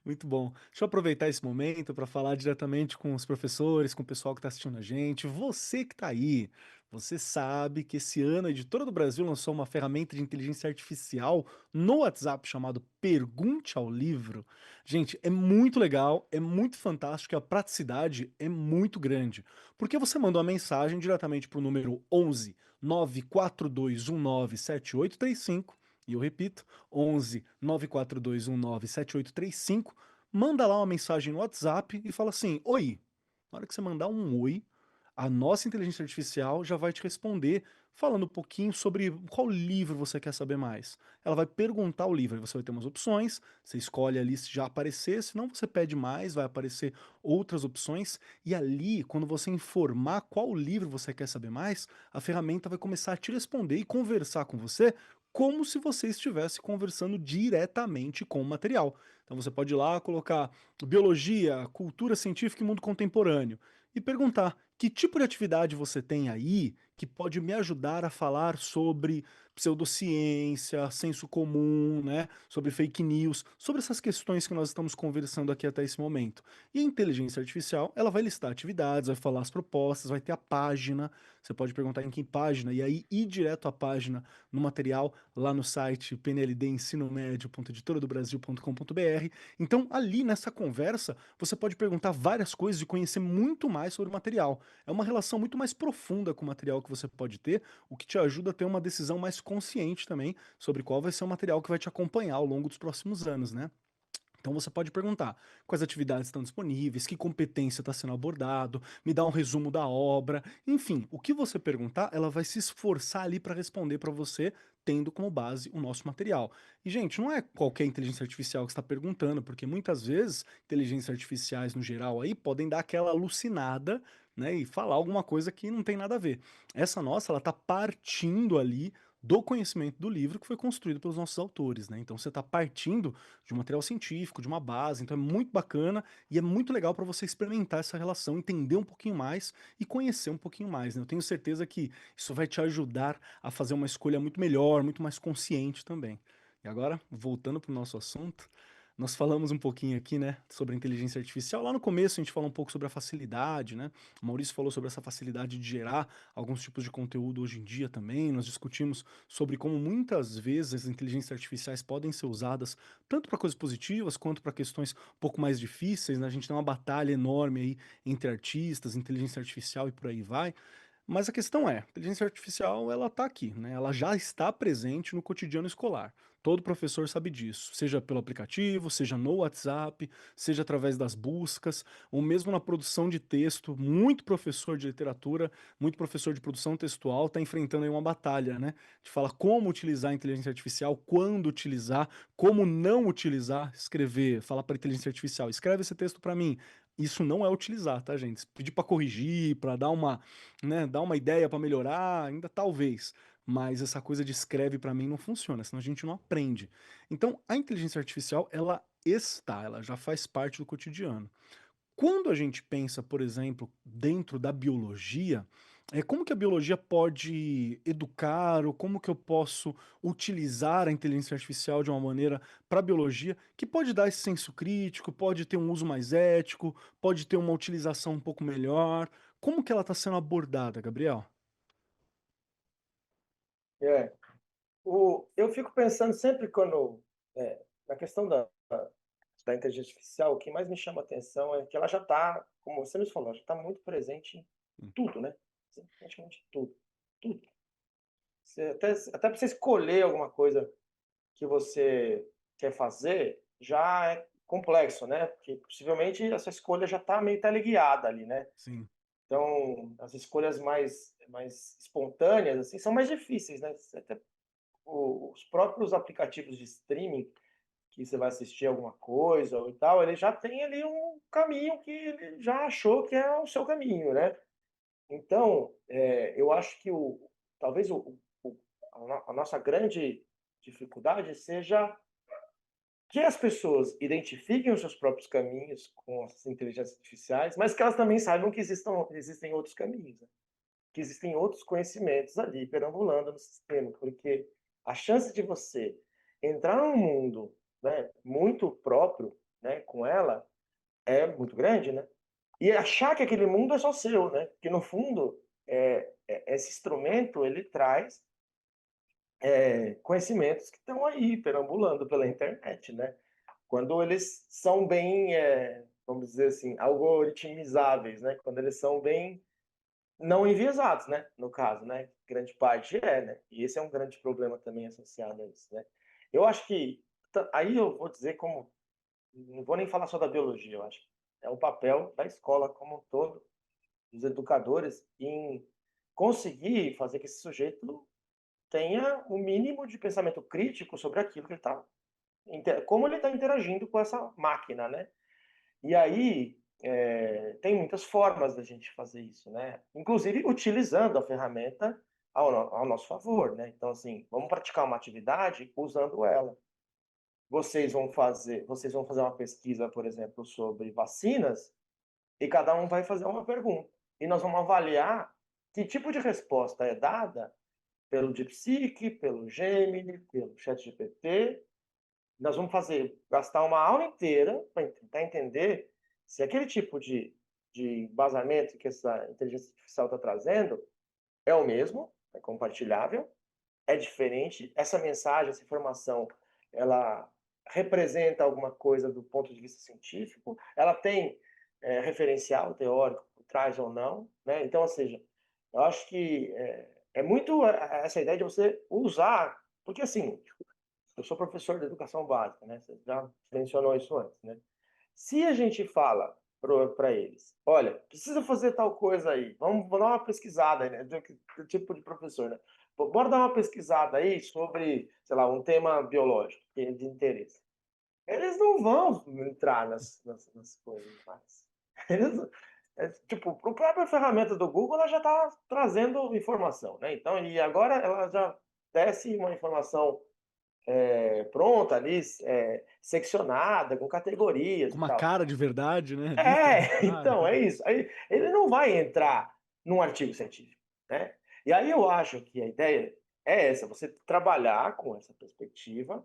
Muito bom. Deixa eu aproveitar esse momento para falar diretamente com os professores, com o pessoal que está assistindo a gente. Você que está aí, você sabe que esse ano a editora do Brasil lançou uma ferramenta de inteligência artificial no WhatsApp chamado Pergunte ao Livro. Gente, é muito legal, é muito fantástico e a praticidade é muito grande. Porque você manda uma mensagem diretamente para o número 11 942197835, e eu repito, 11 942197835, manda lá uma mensagem no WhatsApp e fala assim: "Oi". Na hora que você mandar um oi, a nossa inteligência artificial já vai te responder falando um pouquinho sobre qual livro você quer saber mais. Ela vai perguntar o livro, aí você vai ter umas opções, você escolhe ali se já aparecer, se não você pede mais, vai aparecer outras opções, e ali, quando você informar qual livro você quer saber mais, a ferramenta vai começar a te responder e conversar com você como se você estivesse conversando diretamente com o material. Então você pode ir lá colocar biologia, cultura científica e mundo contemporâneo e perguntar que tipo de atividade você tem aí que pode me ajudar a falar sobre pseudociência, senso comum, né, sobre fake news, sobre essas questões que nós estamos conversando aqui até esse momento. E a inteligência artificial, ela vai listar atividades, vai falar as propostas, vai ter a página, você pode perguntar em que página, e aí ir direto à página no material, lá no site pnldensinomedio.editoradobrasil.com.br. Então, ali nessa conversa, você pode perguntar várias coisas e conhecer muito mais sobre o material. É uma relação muito mais profunda com o material que você pode ter, o que te ajuda a ter uma decisão mais consciente também sobre qual vai ser o material que vai te acompanhar ao longo dos próximos anos, né? Então você pode perguntar quais atividades estão disponíveis, que competência está sendo abordado, me dá um resumo da obra, enfim, o que você perguntar, ela vai se esforçar ali para responder para você, tendo como base o nosso material. E, gente, não é qualquer inteligência artificial que está perguntando, porque muitas vezes inteligências artificiais no geral aí podem dar aquela alucinada, né, e falar alguma coisa que não tem nada a ver. Essa nossa, ela está partindo ali do conhecimento do livro que foi construído pelos nossos autores, né? Então você está partindo de um material científico, de uma base, então é muito bacana e é muito legal para você experimentar essa relação, entender um pouquinho mais e conhecer um pouquinho mais, né? Eu tenho certeza que isso vai te ajudar a fazer uma escolha muito melhor, muito mais consciente também. E agora, voltando para o nosso assunto, nós falamos um pouquinho aqui, né, sobre a inteligência artificial. Lá no começo a gente falou um pouco sobre a facilidade, né? O Maurício falou sobre essa facilidade de gerar alguns tipos de conteúdo hoje em dia também. Nós discutimos sobre como muitas vezes as inteligências artificiais podem ser usadas tanto para coisas positivas quanto para questões um pouco mais difíceis, né? A gente tem uma batalha enorme aí entre artistas, inteligência artificial e por aí vai. Mas a questão é, a inteligência artificial ela está aqui, né? Ela já está presente no cotidiano escolar. Todo professor sabe disso, seja pelo aplicativo, seja no WhatsApp, seja através das buscas, ou mesmo na produção de texto. Muito professor de literatura, muito professor de produção textual está enfrentando aí uma batalha, né? De falar como utilizar a inteligência artificial, quando utilizar, como não utilizar, escrever, falar para a inteligência artificial, escreve esse texto para mim. Isso não é utilizar, tá, gente? Se pedir para corrigir, para dar uma, né, dar uma ideia para melhorar, ainda talvez. Mas essa coisa de escreve para mim não funciona, senão a gente não aprende. Então, a inteligência artificial, ela já faz parte do cotidiano. Quando a gente pensa, por exemplo, dentro da biologia, como que a biologia pode educar ou como que eu posso utilizar a inteligência artificial de uma maneira para a biologia que pode dar esse senso crítico, pode ter um uso mais ético, pode ter uma utilização um pouco melhor? Como que ela está sendo abordada, Gabriel? É. Eu fico pensando sempre quando, na questão da inteligência artificial, o que mais me chama a atenção é que ela já está, como você nos falou, já está muito presente em Hum, tudo, né? Praticamente tudo, tudo. Você até para você escolher alguma coisa que você quer fazer, já é complexo, né? Porque possivelmente essa escolha já está meio teleguiada ali, né? sim, Então, as escolhas mais espontâneas, assim, são mais difíceis, né? Até os próprios aplicativos de streaming, que você vai assistir alguma coisa ou e tal, ele já tem ali um caminho que ele já achou que é o seu caminho, né. Então, eu acho que talvez a nossa grande dificuldade seja que as pessoas identifiquem os seus próprios caminhos com as inteligências artificiais, mas que elas também saibam que existem outros caminhos, né? Que existem outros conhecimentos ali perambulando no sistema, porque a chance de você entrar num mundo, né, muito próprio, né, com ela é muito grande, né? E achar que aquele mundo é só seu, né? Que no fundo esse instrumento ele traz conhecimentos que estão aí perambulando pela internet, né? Quando eles são bem, vamos dizer assim, algoritmizáveis, né? Quando eles são bem não enviesados, né? No caso, né? Grande parte né? E esse é um grande problema também associado a isso, né? Eu acho que aí eu vou dizer como não vou nem falar só da biologia, eu acho. É o papel da escola como um todo, dos educadores, em conseguir fazer que esse sujeito tenha o mínimo de pensamento crítico sobre aquilo que ele está, como ele está interagindo com essa máquina, né? E aí tem muitas formas da gente fazer isso, né? Inclusive utilizando a ferramenta ao nosso favor, né? Então, assim, vamos praticar uma atividade usando ela. Vocês vão fazer uma pesquisa, por exemplo, sobre vacinas, e cada um vai fazer uma pergunta. E nós vamos avaliar que tipo de resposta é dada pelo DeepSeek, pelo Gemini, pelo ChatGPT. Nós vamos gastar uma aula inteira para tentar entender se aquele tipo de embasamento que essa inteligência artificial está trazendo é o mesmo, é compartilhável, é diferente, essa mensagem, essa informação, ela representa alguma coisa do ponto de vista científico, ela tem referencial teórico por trás ou não, né? Então, ou seja, eu acho que é muito essa ideia de você usar, porque assim, eu sou professor de educação básica, né? Você já mencionou isso antes, né? Se a gente fala para eles, olha, precisa fazer tal coisa aí, vamos dar uma pesquisada aí, né? Do tipo de professor, né? Bora dar uma pesquisada aí sobre, sei lá, um tema biológico que é de interesse. Eles não vão entrar nas coisas mais. Eles, tipo, a própria ferramenta do Google ela já está trazendo informação, né? Então, e agora ela já desce uma informação pronta ali, seccionada, com categorias Com e uma tal. cara de verdade, né? Lista de cara. Então, é isso. Aí, ele não vai entrar num artigo científico, né? E aí eu acho que a ideia é essa, você trabalhar com essa perspectiva,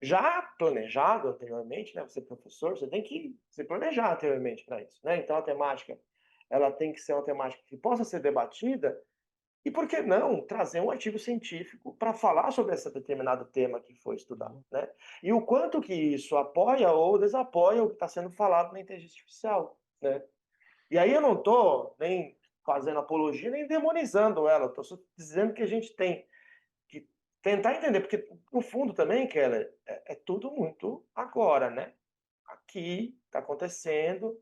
já planejado anteriormente, né? Você é professor, você tem que se planejar anteriormente para isso, né? Então a temática, ela tem que ser uma temática que possa ser debatida e por que não trazer um artigo científico para falar sobre esse determinado tema que foi estudado, Boa. né? E o quanto que isso apoia ou desapoia o que está sendo falado na inteligência artificial, né? E aí eu não estou nem fazendo apologia, nem demonizando ela, estou só dizendo que a gente tem que tentar entender, porque no fundo também, Keller, é tudo muito agora, né? Aqui está acontecendo,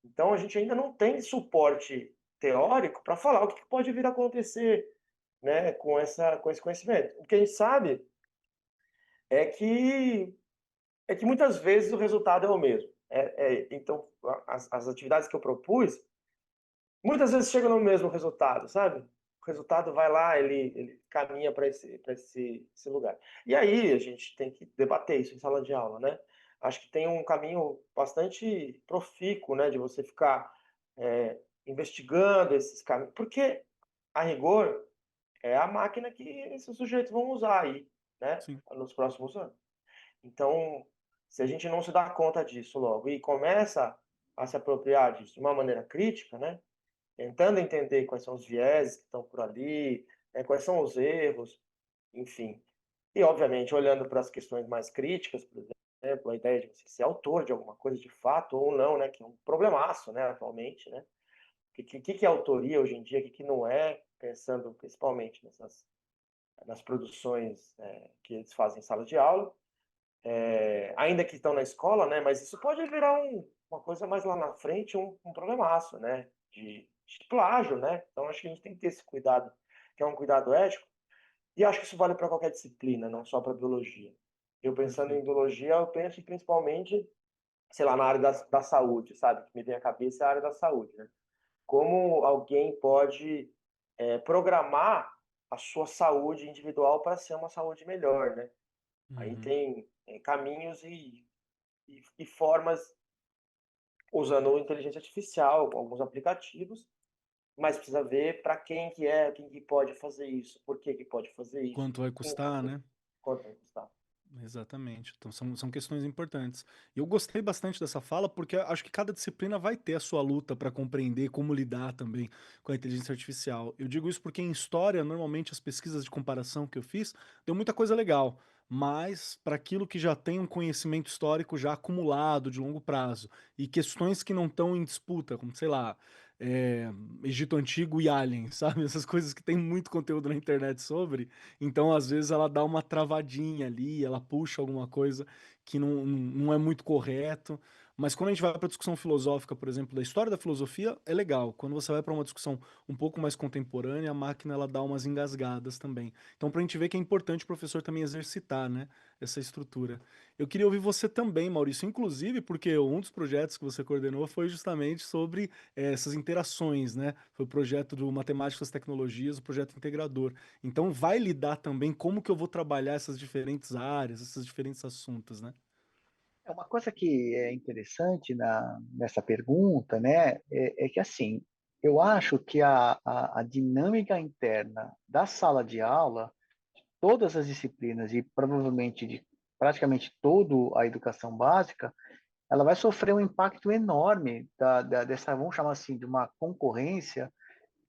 então a gente ainda não tem suporte teórico para falar o que pode vir a acontecer, né, com esse conhecimento. O que a gente sabe é que muitas vezes o resultado é o mesmo. Então, as atividades que eu propus, muitas vezes chegam no mesmo resultado, sabe? O resultado vai lá, ele caminha para esse lugar. E aí a gente tem que debater isso em sala de aula, né? Acho que tem um caminho bastante profícuo, né, de você ficar investigando esses caminhos, porque a rigor é a máquina que esses sujeitos vão usar aí, né, Sim. nos próximos anos. Então, se a gente não se dá conta disso logo e começa a se apropriar disso de uma maneira crítica, né, tentando entender quais são os vieses que estão por ali, quais são os erros, enfim. E, obviamente, olhando para as questões mais críticas, por exemplo, a ideia de você ser autor de alguma coisa de fato ou não, né, que é um problemaço, né, atualmente, né? O que é autoria hoje em dia, o que não é, pensando principalmente nas produções que eles fazem em sala de aula, ainda que estão na escola, né, mas isso pode virar uma coisa mais lá na frente, um problemaço, né, de plágio, né? Então acho que a gente tem que ter esse cuidado, que é um cuidado ético, e acho que isso vale para qualquer disciplina, não só para biologia. Eu pensando em Perfeito. biologia, eu penso principalmente, sei lá, na área da saúde, sabe? O que me vem à cabeça é a área da saúde, né? como alguém pode programar a sua saúde individual para ser uma saúde melhor, né? Aí Uhum. tem caminhos e formas usando inteligência artificial, alguns aplicativos, mas precisa ver para quem que pode fazer isso, por que que pode fazer isso, Quanto vai quem custar, né? quanto vai custar. Exatamente. Então são questões importantes. E eu gostei bastante dessa fala porque acho que cada disciplina vai ter a sua luta para compreender como lidar também com a inteligência artificial. Eu digo isso porque em história, normalmente as pesquisas de comparação que eu fiz, deu muita coisa legal, mas para aquilo que já tem um conhecimento histórico já acumulado de longo prazo e questões que não estão em disputa, como sei lá, é, Egito Antigo e Alien, sabe? Essas coisas que tem muito conteúdo na internet sobre, então, às vezes, ela dá uma travadinha ali, ela puxa alguma coisa que não é muito correto. Mas quando a gente vai para a discussão filosófica, por exemplo, da história da filosofia, é legal. Quando você vai para uma discussão um pouco mais contemporânea, a máquina ela dá umas engasgadas também. Então, para a gente ver que é importante o professor também exercitar, né, essa estrutura. Eu queria ouvir você também, Maurício, inclusive porque um dos projetos que você coordenou foi justamente sobre essas interações, né? Foi o projeto do Matemáticas e Tecnologias, o projeto integrador. Então vai lidar também como que eu vou trabalhar essas diferentes áreas, esses diferentes assuntos, né? É uma coisa que é interessante nessa pergunta, né, é que assim, eu acho que a dinâmica interna da sala de aula, todas as disciplinas e provavelmente de praticamente toda a educação básica, ela vai sofrer um impacto enorme dessa, vamos chamar assim, de uma concorrência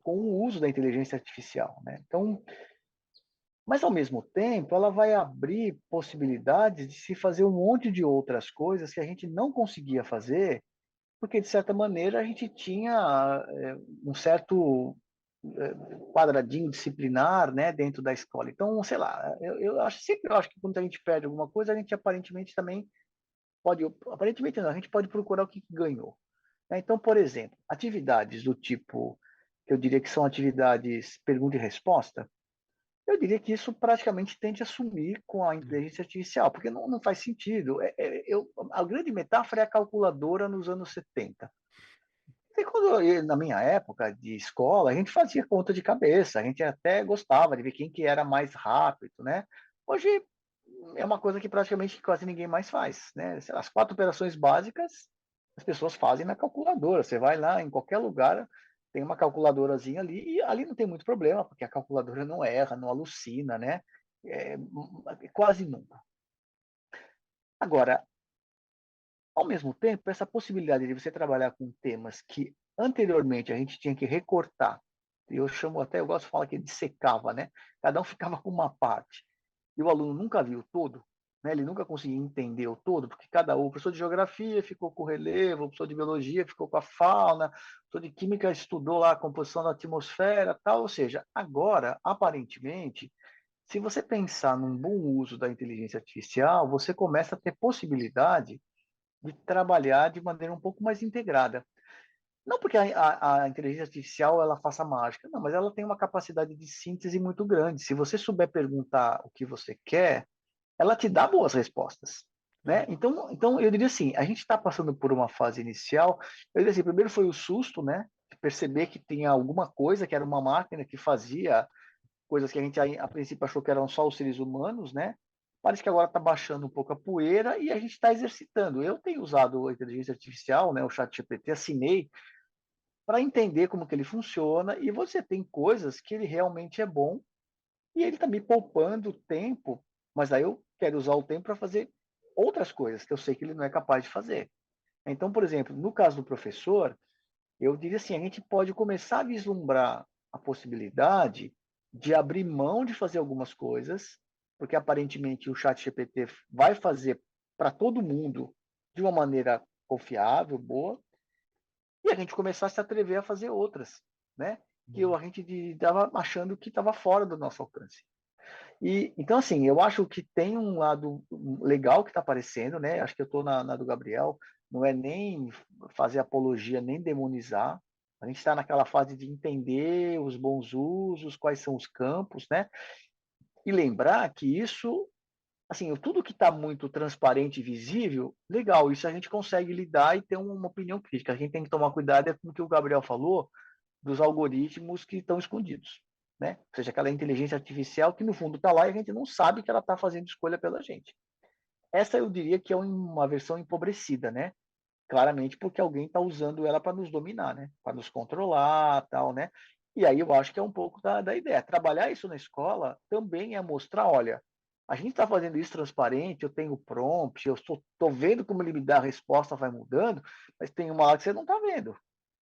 com o uso da inteligência artificial, né? Então, mas ao mesmo tempo, ela vai abrir possibilidades de se fazer um monte de outras coisas que a gente não conseguia fazer, porque de certa maneira a gente tinha um certo quadradinho disciplinar, né, dentro da escola. Então, sei lá, eu acho que quando a gente perde alguma coisa, a gente aparentemente também pode, aparentemente não, a gente pode procurar o que ganhou, né? Então, por exemplo, atividades do tipo, que eu diria que são atividades pergunta e resposta, eu diria que isso praticamente tende a sumir com a inteligência artificial, porque não faz sentido. A grande metáfora é a calculadora nos anos 70. E na minha época de escola, a gente fazia conta de cabeça, a gente até gostava de ver quem que era mais rápido, né? Hoje é uma coisa que praticamente quase ninguém mais faz, né? As 4 operações básicas as pessoas fazem na calculadora. Você vai lá em qualquer lugar, tem uma calculadorazinha ali e ali não tem muito problema, porque a calculadora não erra, não alucina, né? É, quase nunca. Agora, ao mesmo tempo, essa possibilidade de você trabalhar com temas que anteriormente a gente tinha que recortar, eu chamo até, eu gosto de falar que dissecava, né? Cada um ficava com uma parte e o aluno nunca viu o todo, né? Ele nunca conseguia entender o todo, porque o professor de geografia ficou com o relevo, o professor de biologia ficou com a fauna, o professor de química estudou lá a composição da atmosfera, tal. Ou seja, agora, aparentemente, se você pensar num bom uso da inteligência artificial, você começa a ter possibilidade de trabalhar de maneira um pouco mais integrada. Não porque a inteligência artificial ela faça mágica, não, mas ela tem uma capacidade de síntese muito grande. Se você souber perguntar o que você quer, ela te dá boas respostas, né? Então eu diria assim, a gente está passando por uma fase inicial. Eu diria assim, primeiro foi o susto, né? De perceber que tinha alguma coisa que era uma máquina que fazia coisas que a gente a princípio achou que eram só os seres humanos, né? Parece que agora está baixando um pouco a poeira e a gente está exercitando. Eu tenho usado a inteligência artificial, né, o ChatGPT, assinei para entender como que ele funciona e você tem coisas que ele realmente é bom e ele está me poupando tempo, mas aí eu quero usar o tempo para fazer outras coisas que eu sei que ele não é capaz de fazer. Então, por exemplo, no caso do professor, eu diria assim, a gente pode começar a vislumbrar a possibilidade de abrir mão de fazer algumas coisas, porque aparentemente o chat GPT vai fazer para todo mundo de uma maneira confiável, boa, e a gente começar a se atrever a fazer outras, né? Que Boa. a gente estava achando que estava fora do nosso alcance. E então, assim, eu acho que tem um lado legal que está aparecendo, né? Acho que eu estou na do Gabriel, não é nem fazer apologia, nem demonizar. A gente está naquela fase de entender os bons usos, quais são os campos, né? E lembrar que isso, assim, tudo que está muito transparente e visível, legal, isso a gente consegue lidar e ter uma opinião crítica. A gente tem que tomar cuidado, é com o que o Gabriel falou, dos algoritmos que estão escondidos, né? Ou seja, aquela inteligência artificial que no fundo está lá e a gente não sabe que ela está fazendo escolha pela gente. Essa eu diria que é uma versão empobrecida, né? Claramente porque alguém está usando ela para nos dominar, né? Para nos controlar, tal, né? E aí eu acho que é um pouco da ideia. Trabalhar isso na escola também é mostrar, olha, a gente está fazendo isso transparente, eu tenho prompt, eu estou vendo como ele me dá a resposta, vai mudando, mas tem uma hora que você não está vendo.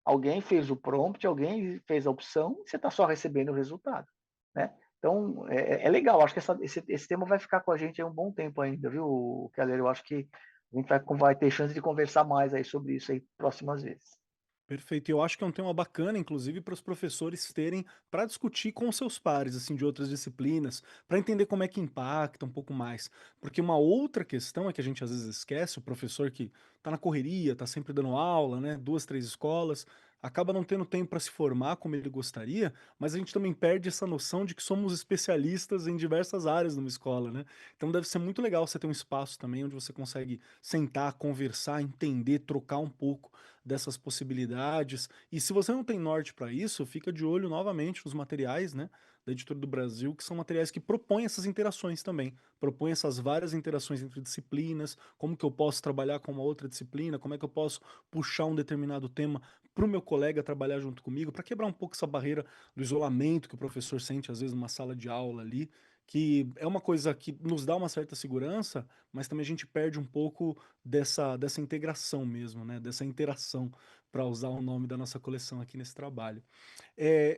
Alguém fez o prompt, alguém fez a opção, você está só recebendo o resultado, né? Então, é legal, acho que esse tema vai ficar com a gente aí um bom tempo ainda, viu, Keller? Eu acho que a gente vai ter chance de conversar mais aí sobre isso aí próximas vezes. Perfeito. E eu acho que é um tema bacana, inclusive, para os professores terem para discutir com seus pares, assim, de outras disciplinas, para entender como é que impacta um pouco mais. Porque uma outra questão é que a gente às vezes esquece, o professor que está na correria, está sempre dando aula, né, 2, 3 escolas, acaba não tendo tempo para se formar como ele gostaria, mas a gente também perde essa noção de que somos especialistas em diversas áreas numa escola, né? Então deve ser muito legal você ter um espaço também onde você consegue sentar, conversar, entender, trocar um pouco dessas possibilidades. E se você não tem norte para isso, fica de olho novamente nos materiais, né, da Editora do Brasil, que são materiais que propõem essas interações também, propõem essas várias interações entre disciplinas, como que eu posso trabalhar com uma outra disciplina, como é que eu posso puxar um determinado tema para o meu colega trabalhar junto comigo, para quebrar um pouco essa barreira do isolamento que o professor sente às vezes numa sala de aula ali, que é uma coisa que nos dá uma certa segurança, mas também a gente perde um pouco dessa integração mesmo, né? Dessa interação, para usar o nome da nossa coleção aqui nesse trabalho.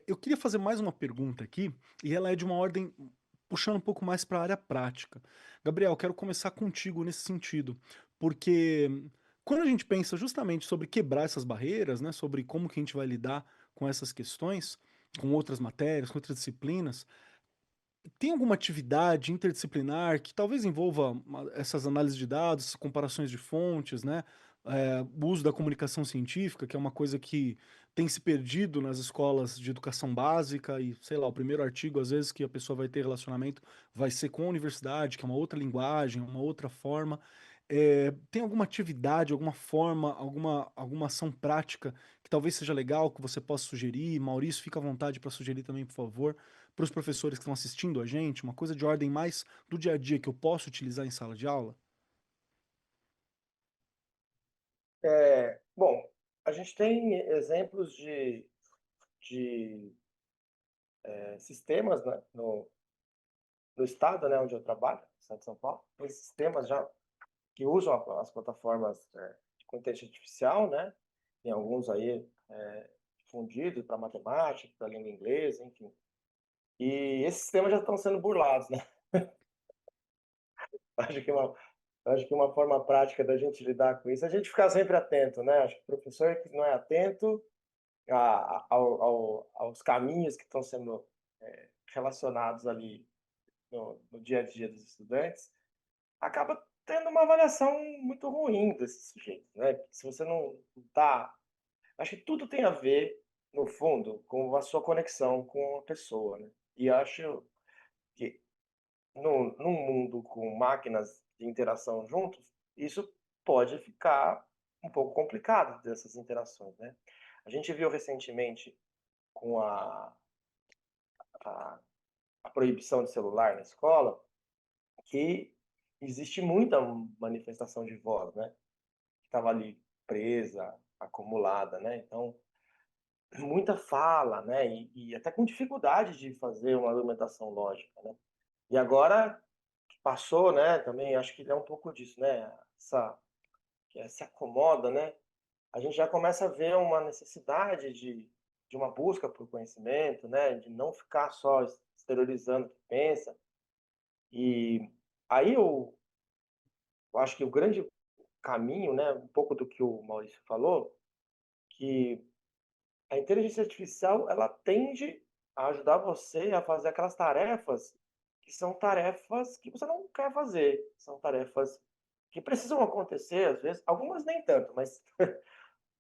Eu queria fazer mais uma pergunta aqui, e ela é de uma ordem puxando um pouco mais para a área prática. Gabriel, quero começar contigo nesse sentido, porque quando a gente pensa justamente sobre quebrar essas barreiras, né, sobre como que a gente vai lidar com essas questões, com outras matérias, com outras disciplinas, tem alguma atividade interdisciplinar que talvez envolva essas análises de dados, comparações de fontes, né? O uso da comunicação científica, que é uma coisa que tem se perdido nas escolas de educação básica e, sei lá, o primeiro artigo, às vezes, que a pessoa vai ter relacionamento vai ser com a universidade, que é uma outra linguagem, uma outra forma. Tem alguma atividade, alguma forma, alguma ação prática que talvez seja legal, que você possa sugerir? Maurício, fica à vontade para sugerir também, por favor, para os professores que estão assistindo a gente, uma coisa de ordem mais do dia a dia que eu posso utilizar em sala de aula? Bom, a gente tem exemplos de sistemas, né, no estado, né, onde eu trabalho, no estado de São Paulo, tem sistemas já que usam as plataformas de inteligência artificial, né? Tem alguns aí difundidos para matemática, para língua inglesa, enfim. E esses sistemas já estão sendo burlados, né? Acho que uma, acho que uma forma prática da gente lidar com isso é a gente ficar sempre atento, né? Acho que o professor que não é atento aos caminhos que estão sendo relacionados ali no dia a dia dos estudantes, acaba tendo uma avaliação muito ruim desse sujeito, né? Se você não está, acho que tudo tem a ver, no fundo, com a sua conexão com a pessoa, né? E acho que num mundo com máquinas de interação juntos, isso pode ficar um pouco complicado dessas interações, né? A gente viu recentemente com a, a proibição de celular na escola que existe muita manifestação de voz, né? Que estava ali presa, acumulada, né? Então, muita fala, né? E até com dificuldade de fazer uma argumentação lógica, né? E agora que passou, né? Também acho que é um pouco disso, né? Que se acomoda, né? A gente já começa a ver uma necessidade de uma busca por conhecimento, né? De não ficar só exteriorizando o que pensa. E aí eu acho que o grande caminho, né? Um pouco do que o Maurício falou, que a inteligência artificial, ela tende a ajudar você a fazer aquelas tarefas que são tarefas que você não quer fazer, são tarefas que precisam acontecer às vezes, algumas nem tanto, mas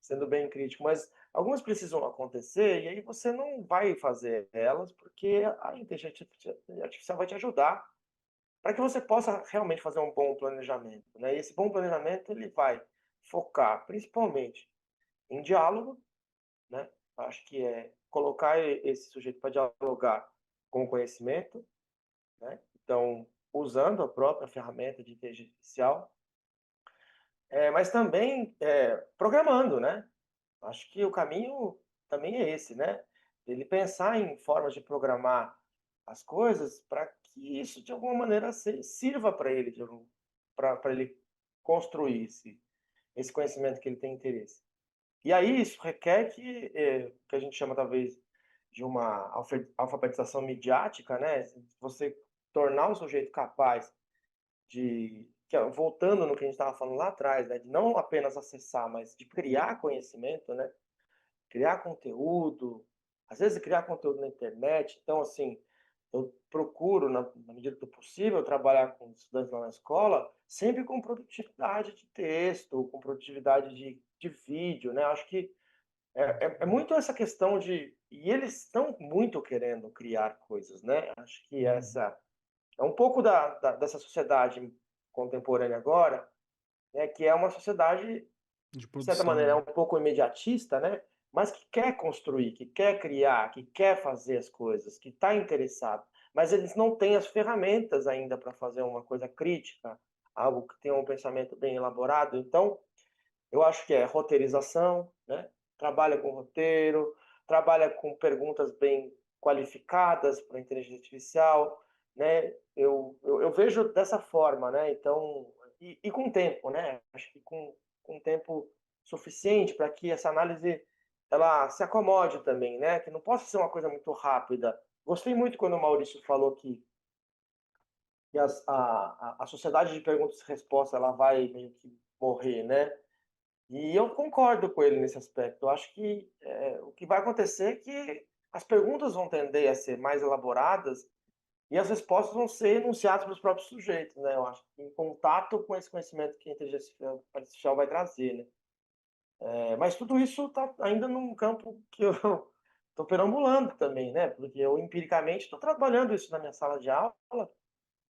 sendo bem crítico, mas algumas precisam acontecer e aí você não vai fazer elas, porque a inteligência artificial vai te ajudar para que você possa realmente fazer um bom planejamento, né? E esse bom planejamento ele vai focar principalmente em diálogo, né? Acho que é colocar esse sujeito para dialogar com o conhecimento, né? Então, usando a própria ferramenta de inteligência artificial, mas também programando, né? Acho que o caminho também é esse, né? Ele pensar em formas de programar as coisas para que isso de alguma maneira sirva para ele, para ele construir esse conhecimento que ele tem interesse. E aí isso requer que a gente chama talvez de uma alfabetização midiática, né? Você tornar um sujeito capaz voltando no que a gente estava falando lá atrás, né? De não apenas acessar, mas de criar conhecimento, né? Criar conteúdo, às vezes criar conteúdo na internet. Então, assim, eu procuro, na medida do possível, trabalhar com estudantes lá na escola, sempre com produtividade de texto, com produtividade de vídeo, né? Acho que é muito essa questão de. E eles estão muito querendo criar coisas, né? Acho que Uhum. essa é um pouco dessa sociedade contemporânea agora, né? Que é uma sociedade De de certa produção, maneira, é né? um pouco imediatista, né, mas que quer construir, que quer criar, que quer fazer as coisas, que está interessado, mas eles não têm as ferramentas ainda para fazer uma coisa crítica, algo que tenha um pensamento bem elaborado. Então, eu acho que é roteirização, né, trabalha com roteiro, trabalha com perguntas bem qualificadas para a inteligência artificial, né, eu vejo dessa forma, né, então, e com tempo, né, acho que com tempo suficiente para que essa análise ela se acomode também, né, que não possa ser uma coisa muito rápida. Gostei muito quando o Maurício falou que a sociedade de perguntas e respostas ela vai meio que morrer, né, e eu concordo com ele nesse aspecto. Eu acho que, o que vai acontecer é que as perguntas vão tender a ser mais elaboradas e as respostas vão ser enunciadas pelos próprios sujeitos, né, eu acho, em contato com esse conhecimento que a inteligência artificial vai trazer, né. Mas tudo isso está ainda num campo que eu estou perambulando também, né, porque eu empiricamente estou trabalhando isso na minha sala de aula,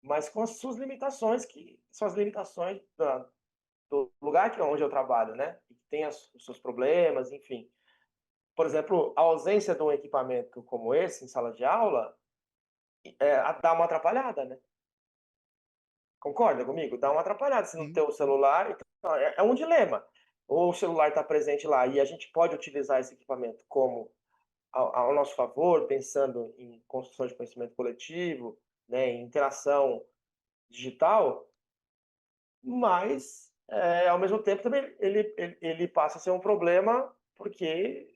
mas com as suas limitações, que são as limitações do lugar que onde eu trabalho, né, e que tem os seus problemas, enfim. Por exemplo, a ausência de um equipamento como esse em sala de aula, dá uma atrapalhada, né. Concorda comigo? Dá uma atrapalhada se não ter Sim. o celular, então é um dilema. Ou o celular está presente lá e a gente pode utilizar esse equipamento como ao nosso favor, pensando em construção de conhecimento coletivo, né, em interação digital, mas, ao mesmo tempo também ele passa a ser um problema, porque,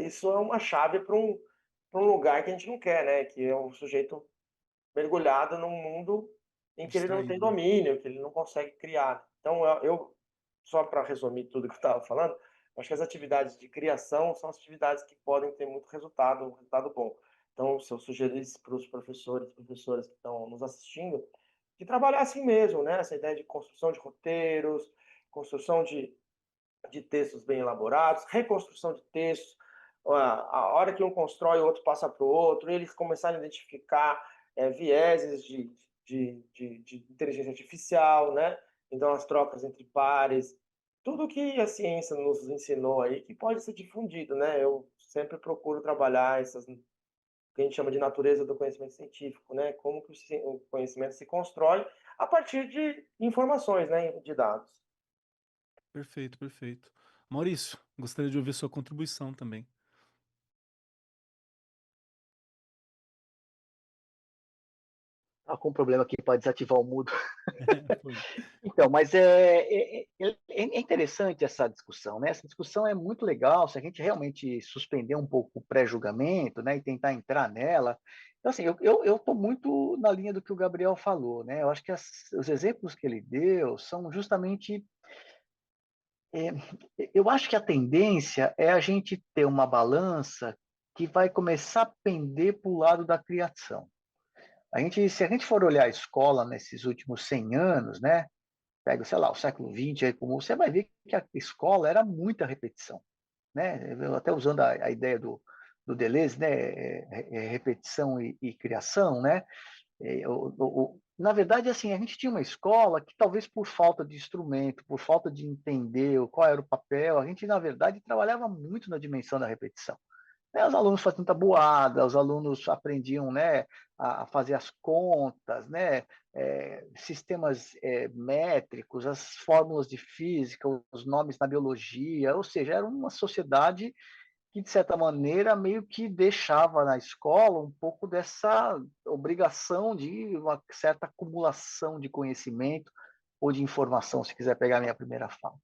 isso é uma chave para um lugar que a gente não quer, né, que é um sujeito mergulhado num mundo em que ele não tem Distraído, né? domínio, que ele não consegue criar. Então só para resumir tudo que eu estava falando, acho que as atividades de criação são as atividades que podem ter muito resultado, um resultado bom. Então, se eu sugerisse para os professores e professoras que estão nos assistindo, que trabalhassem mesmo, né, essa ideia de construção de roteiros, construção de textos bem elaborados, reconstrução de textos, a hora que um constrói, o outro passa para o outro, e eles começarem a identificar vieses de inteligência artificial, né? Então, as trocas entre pares, tudo que a ciência nos ensinou aí, que pode ser difundido, né? Eu sempre procuro trabalhar essas que a gente chama de natureza do conhecimento científico, né? Como que o conhecimento se constrói a partir de informações, né? De dados. Perfeito, perfeito. Maurício, gostaria de ouvir sua contribuição também. Tá com um problema aqui para desativar o mudo. Foi. Então, mas é interessante essa discussão, né? Essa discussão é muito legal se a gente realmente suspender um pouco o pré-julgamento, né, e tentar entrar nela. Então, assim, eu estou muito na linha do que o Gabriel falou, né? Eu acho que os exemplos que ele deu são justamente. É, eu acho que a tendência é a gente ter uma balança que vai começar a pender para o lado da criação. Se a gente for olhar a escola nesses últimos 100 anos, né? Pega, sei lá, o século XX, aí, como você vai ver que a escola era muita repetição, né? Até usando a ideia do Deleuze, né? Repetição e criação, né? Na verdade, assim, a gente tinha uma escola que talvez por falta de instrumento, por falta de entender qual era o papel, a gente, na verdade, trabalhava muito na dimensão da repetição. Né, os alunos faziam tabuada, os alunos aprendiam, né, a fazer as contas, né, sistemas métricos, as fórmulas de física, os nomes na biologia, ou seja, era uma sociedade que, de certa maneira, meio que deixava na escola um pouco dessa obrigação de uma certa acumulação de conhecimento ou de informação, se quiser pegar a minha primeira fala.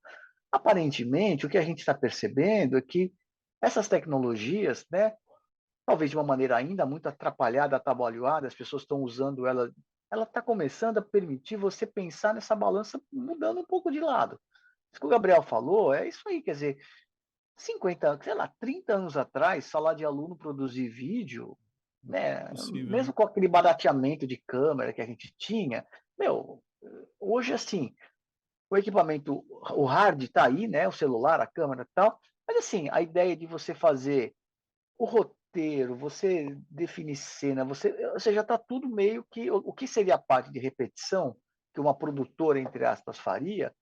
Aparentemente, o que a gente está percebendo é que essas tecnologias, né, talvez de uma maneira ainda muito atrapalhada, atabalhoada, as pessoas estão usando ela está começando a permitir você pensar nessa balança mudando um pouco de lado. Isso que o Gabriel falou, é isso aí, quer dizer, 50, sei lá, 30 anos atrás, sala de aluno produzir vídeo, né, Possível, né? mesmo com aquele barateamento de câmera que a gente tinha, meu, hoje assim, o equipamento, o hard está aí, né, o celular, a câmera e tal, mas assim, a ideia de você fazer o roteiro, você definir cena, você já está tudo meio que, o que seria a parte de repetição, que uma produtora, entre aspas, faria,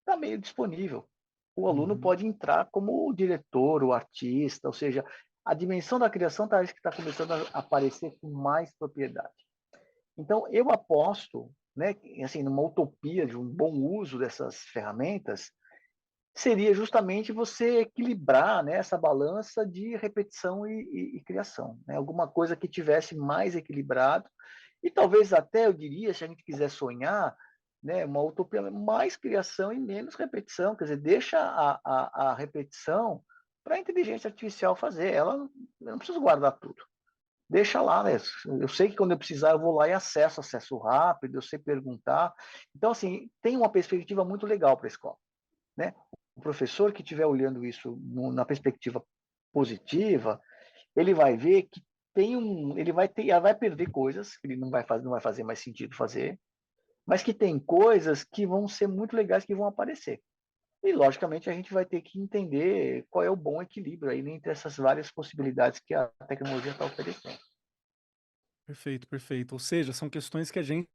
está meio disponível. O aluno Uhum. pode entrar como o diretor, o artista, ou seja, a dimensão da criação parece que está começando a aparecer com mais propriedade. Então, eu aposto, né, assim, numa utopia de um bom uso dessas ferramentas, seria justamente você equilibrar, né, essa balança de repetição e criação. Né? Alguma coisa que tivesse mais equilibrado, e talvez até, eu diria, se a gente quiser sonhar, né, uma utopia, mais criação e menos repetição, quer dizer, deixa a repetição para a inteligência artificial fazer, ela eu não preciso guardar tudo. Deixa lá, né? Eu sei que quando eu precisar eu vou lá e acesso rápido, eu sei perguntar. Então, assim, tem uma perspectiva muito legal para a escola, né? O professor que estiver olhando isso na perspectiva positiva, ele vai ver que ele vai perder coisas que ele não vai fazer mais sentido fazer, mas que tem coisas que vão ser muito legais que vão aparecer. E, logicamente, a gente vai ter que entender qual é o bom equilíbrio aí entre essas várias possibilidades que a tecnologia está oferecendo. Perfeito, perfeito. Ou seja, são questões que a gente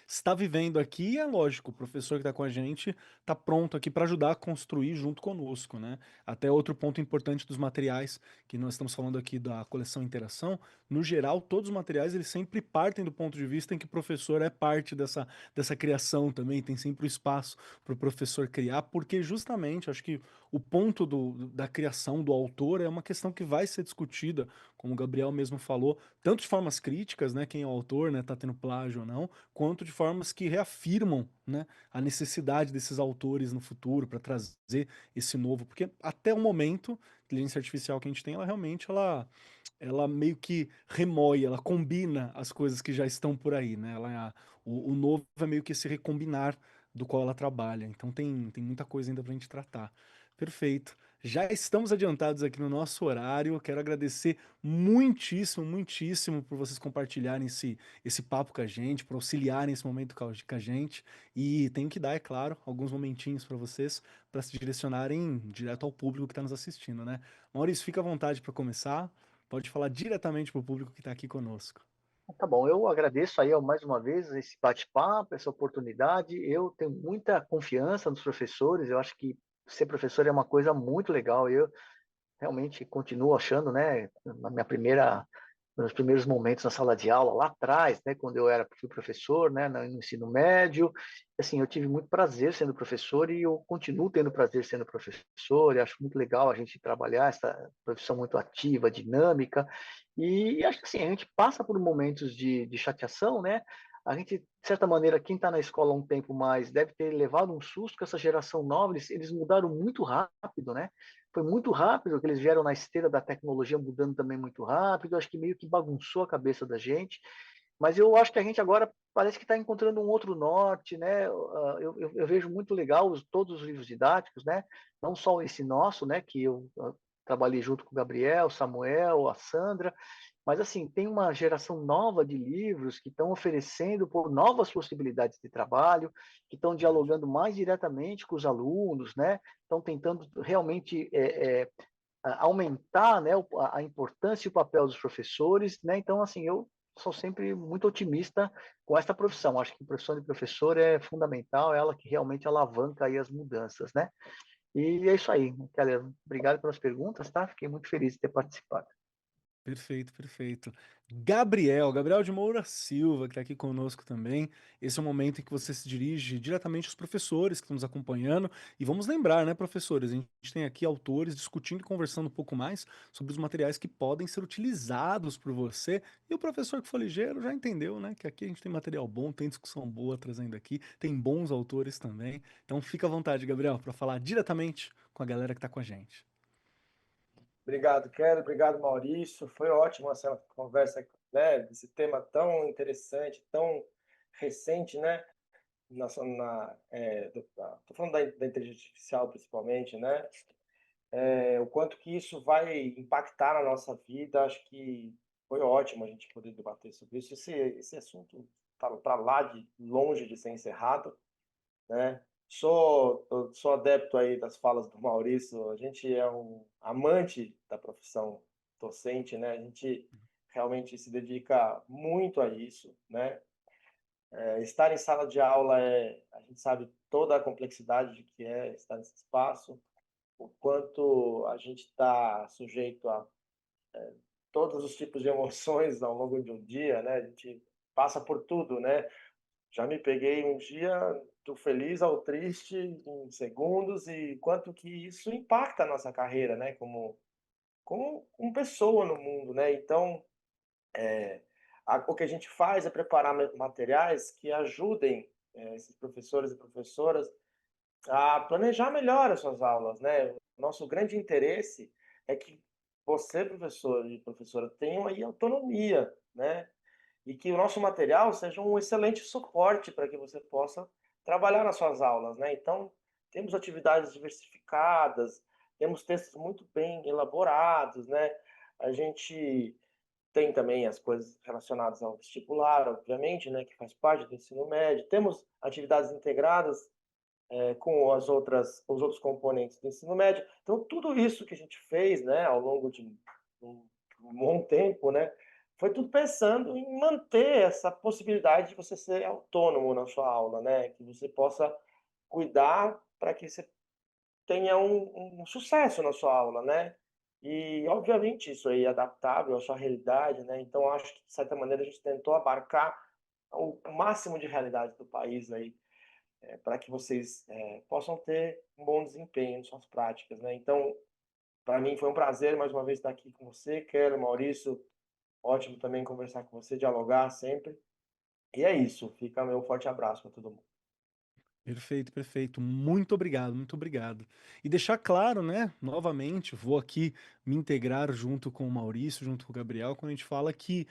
está vivendo aqui e é lógico, o professor que está com a gente está pronto aqui para ajudar a construir junto conosco, né? Até outro ponto importante dos materiais, que nós estamos falando aqui da coleção Interação, no geral, todos os materiais eles sempre partem do ponto de vista em que o professor é parte dessa criação também, tem sempre o espaço para o professor criar, porque justamente acho que o ponto da criação do autor é uma questão que vai ser discutida, como o Gabriel mesmo falou, tanto de formas críticas, né, quem é o autor, né, tá tendo plágio ou não, quanto de formas que reafirmam, né, a necessidade desses autores no futuro para trazer esse novo, porque até o momento, a inteligência artificial que a gente tem, ela realmente ela meio que remoe, ela combina as coisas que já estão por aí, né? O novo é meio que esse recombinar do qual ela trabalha. Então tem muita coisa ainda para a gente tratar. Perfeito. Já estamos adiantados aqui no nosso horário. Eu quero agradecer muitíssimo, muitíssimo por vocês compartilharem esse papo com a gente, por auxiliarem esse momento com a gente. E tenho que dar, é claro, alguns momentinhos para vocês, para se direcionarem direto ao público que está nos assistindo, né? Maurício, fica à vontade para começar. Pode falar diretamente para o público que está aqui conosco. Tá bom, eu agradeço aí mais uma vez esse bate-papo, essa oportunidade. Eu tenho muita confiança nos professores, eu acho que ser professor é uma coisa muito legal. Eu realmente continuo achando, né, na minha primeira nos primeiros momentos na sala de aula, lá atrás, né, quando eu fui professor, né, no ensino médio, assim, eu tive muito prazer sendo professor e eu continuo tendo prazer sendo professor, e acho muito legal a gente trabalhar essa profissão muito ativa, dinâmica, e acho que assim, a gente passa por momentos de chateação, né, a gente, de certa maneira, quem está na escola há um tempo mais deve ter levado um susto com essa geração nova, eles mudaram muito rápido, né? Foi muito rápido que eles vieram na esteira da tecnologia mudando também muito rápido, acho que meio que bagunçou a cabeça da gente, mas eu acho que a gente agora parece que está encontrando um outro norte, né? Eu vejo muito legal todos os livros didáticos, né? Não só esse nosso, né? Que eu trabalhei junto com o Gabriel, Samuel, a Sandra, mas assim tem uma geração nova de livros que estão oferecendo por novas possibilidades de trabalho, que estão dialogando mais diretamente com os alunos, né? Estão tentando realmente aumentar, né, a importância e o papel dos professores, né? Então, assim, eu sou sempre muito otimista com esta profissão. Acho que a profissão de professor é fundamental, é ela que realmente alavanca aí as mudanças, né? E é isso aí, Keller. Obrigado pelas perguntas, tá? Fiquei muito feliz de ter participado. Perfeito, perfeito. Gabriel de Moura Silva, que está aqui conosco também. Esse é o momento em que você se dirige diretamente aos professores que estão nos acompanhando. E vamos lembrar, né, professores? A gente tem aqui autores discutindo e conversando um pouco mais sobre os materiais que podem ser utilizados por você. E o professor que for ligeiro já entendeu, né, que aqui a gente tem material bom, tem discussão boa trazendo aqui, tem bons autores também. Então fica à vontade, Gabriel, para falar diretamente com a galera que está com a gente. Obrigado, Kelly. Obrigado, Maurício. Foi ótimo essa conversa, né, desse tema tão interessante, tão recente, né? Tô falando da inteligência artificial, principalmente, né? O quanto que isso vai impactar na nossa vida. Acho que foi ótimo a gente poder debater sobre isso. Esse assunto está para lá de longe de ser encerrado, né? Sou adepto aí das falas do Maurício. A gente é um amante da profissão docente, né? A gente realmente se dedica muito a isso, né? Estar em sala de aula a gente sabe toda a complexidade de que é estar nesse espaço, o quanto a gente está sujeito a todos os tipos de emoções ao longo de um dia, né? A gente passa por tudo, né? Já me peguei um dia do feliz ao triste em segundos, e quanto que isso impacta a nossa carreira, né, como pessoa no mundo, né. Então, o que a gente faz é preparar materiais que ajudem, esses professores e professoras a planejar melhor as suas aulas, né. Nosso grande interesse é que você, professor e professora, tenham aí autonomia, né, e que o nosso material seja um excelente suporte para que você possa trabalhar nas suas aulas, né. Então, temos atividades diversificadas, temos textos muito bem elaborados, né. A gente tem também as coisas relacionadas ao vestibular, obviamente, né, que faz parte do ensino médio. Temos atividades integradas, com os outros componentes do ensino médio. Então, tudo isso que a gente fez, né, ao longo de um bom tempo, né, foi tudo pensando em manter essa possibilidade de você ser autônomo na sua aula, né, que você possa cuidar para que você tenha um sucesso na sua aula, né. E, obviamente, isso aí é adaptável à sua realidade, né, então acho que, de certa maneira, a gente tentou abarcar o máximo de realidades do país aí, para que vocês possam ter um bom desempenho em suas práticas, né. Então, para mim foi um prazer mais uma vez estar aqui com você, Quero, Maurício, ótimo também conversar com você, dialogar sempre. E é isso, fica meu forte abraço para todo mundo. Perfeito, perfeito. Muito obrigado, muito obrigado. E deixar claro, né, novamente, vou aqui me integrar junto com o Maurício, junto com o Gabriel, quando a gente fala que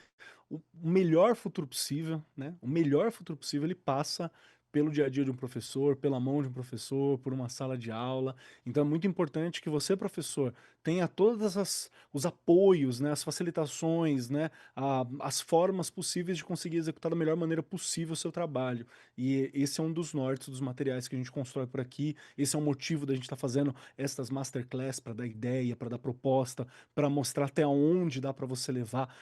o melhor futuro possível, né, o melhor futuro possível, ele passa pelo dia a dia de um professor, pela mão de um professor, por uma sala de aula. Então é muito importante que você, professor, tenha todas os apoios, né, as facilitações, né, as formas possíveis de conseguir executar da melhor maneira possível o seu trabalho. E esse é um dos nortes dos materiais que a gente constrói por aqui. Esse é o motivo da gente estar fazendo estas masterclass para dar ideia, para dar proposta, para mostrar até onde dá para você levar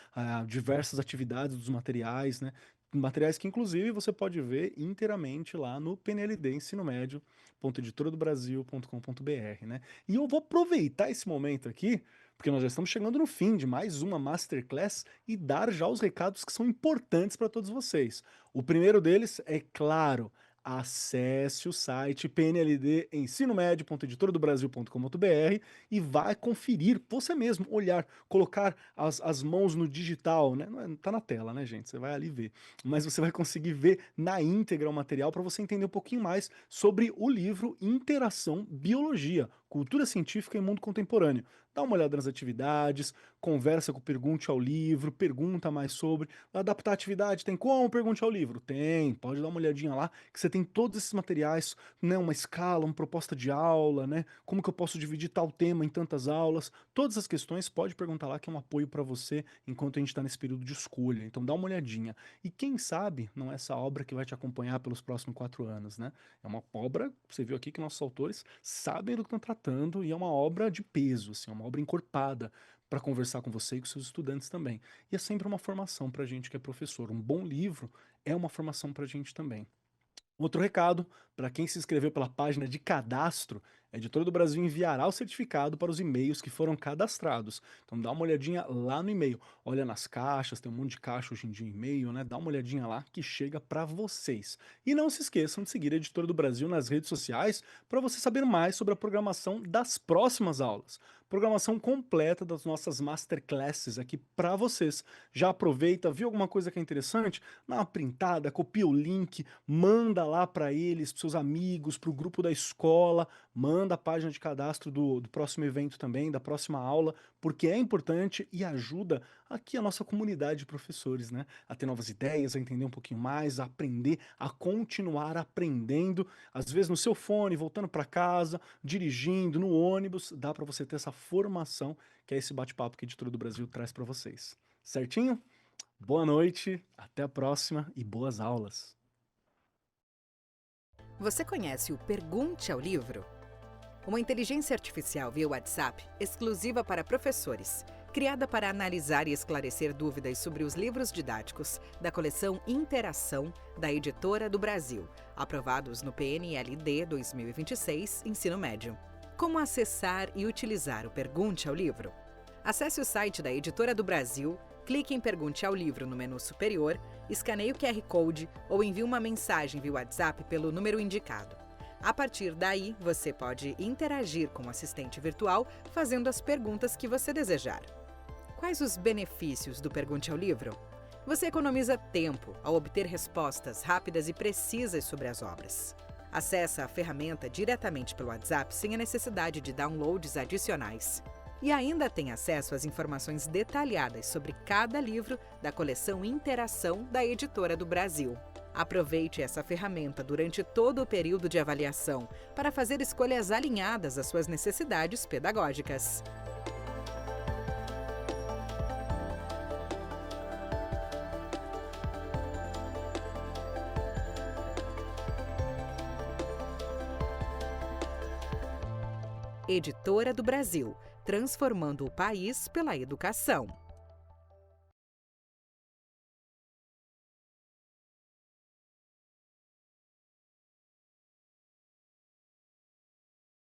diversas atividades dos materiais, né? Materiais que, inclusive, você pode ver inteiramente lá no PNLD Ensino Médio, .editoradobrasil.com.br, né? E eu vou aproveitar esse momento aqui, porque nós já estamos chegando no fim de mais uma Masterclass e dar já os recados que são importantes para todos vocês. O primeiro deles é, claro, acesse o site pnldensinomedio.editoradobrasil.com.br e vai conferir você mesmo, olhar, colocar as mãos no digital, né? Não tá na tela, né, gente? Você vai ali ver. Mas você vai conseguir ver na íntegra o material para você entender um pouquinho mais sobre o livro Interação Biologia, Cultura Científica e Mundo Contemporâneo. Dá uma olhada nas atividades, conversa com o Pergunte ao Livro, pergunta mais sobre. Adaptar a atividade, tem como? Pergunte ao livro? Tem, pode dar uma olhadinha lá, que você tem todos esses materiais, né, uma escala, uma proposta de aula, né, como que eu posso dividir tal tema em tantas aulas, todas as questões, pode perguntar lá que é um apoio para você enquanto a gente está nesse período de escolha, então dá uma olhadinha. E quem sabe não é essa obra que vai te acompanhar pelos próximos 4 anos, né? É uma obra, você viu aqui que nossos autores sabem do que estão tratando e é uma obra de peso, assim, é uma obra encorpada para conversar com você e com seus estudantes também. E é sempre uma formação para a gente que é professor. Um bom livro é uma formação para a gente também. Outro recado, para quem se inscreveu pela página de cadastro, A Editora do Brasil enviará o certificado para os e-mails que foram cadastrados. Então dá uma olhadinha lá no e-mail. Olha nas caixas, tem um monte de caixa hoje em dia em e-mail, né? Dá uma olhadinha lá que chega para vocês. E não se esqueçam de seguir a Editora do Brasil nas redes sociais para você saber mais sobre a programação das próximas aulas. Programação completa das nossas masterclasses aqui para vocês. Já aproveita, viu alguma coisa que é interessante? Dá uma printada, copia o link, manda lá para eles, para seus amigos, para o grupo da escola, manda a página de cadastro do próximo evento também, da próxima aula, porque é importante e ajuda aqui a nossa comunidade de professores, né? A ter novas ideias, a entender um pouquinho mais, a aprender, a continuar aprendendo, às vezes no seu fone, voltando para casa, dirigindo, no ônibus, dá para você ter essa formação que é esse bate-papo que a Editora do Brasil traz para vocês. Certinho? Boa noite, até a próxima e boas aulas. Você conhece o Pergunte ao Livro? Uma inteligência artificial via WhatsApp exclusiva para professores, criada para analisar e esclarecer dúvidas sobre os livros didáticos da coleção Interação da Editora do Brasil, aprovados no PNLD 2026, Ensino Médio. Como acessar e utilizar o Pergunte ao Livro? Acesse o site da Editora do Brasil, clique em Pergunte ao Livro no menu superior, escaneie o QR Code ou envie uma mensagem via WhatsApp pelo número indicado. A partir daí, você pode interagir com o assistente virtual fazendo as perguntas que você desejar. Quais os benefícios do Pergunte ao Livro? Você economiza tempo ao obter respostas rápidas e precisas sobre as obras. Acesse a ferramenta diretamente pelo WhatsApp sem a necessidade de downloads adicionais. E ainda tem acesso às informações detalhadas sobre cada livro da coleção Interação da Editora do Brasil. Aproveite essa ferramenta durante todo o período de avaliação para fazer escolhas alinhadas às suas necessidades pedagógicas. Editora do Brasil, transformando o país pela educação.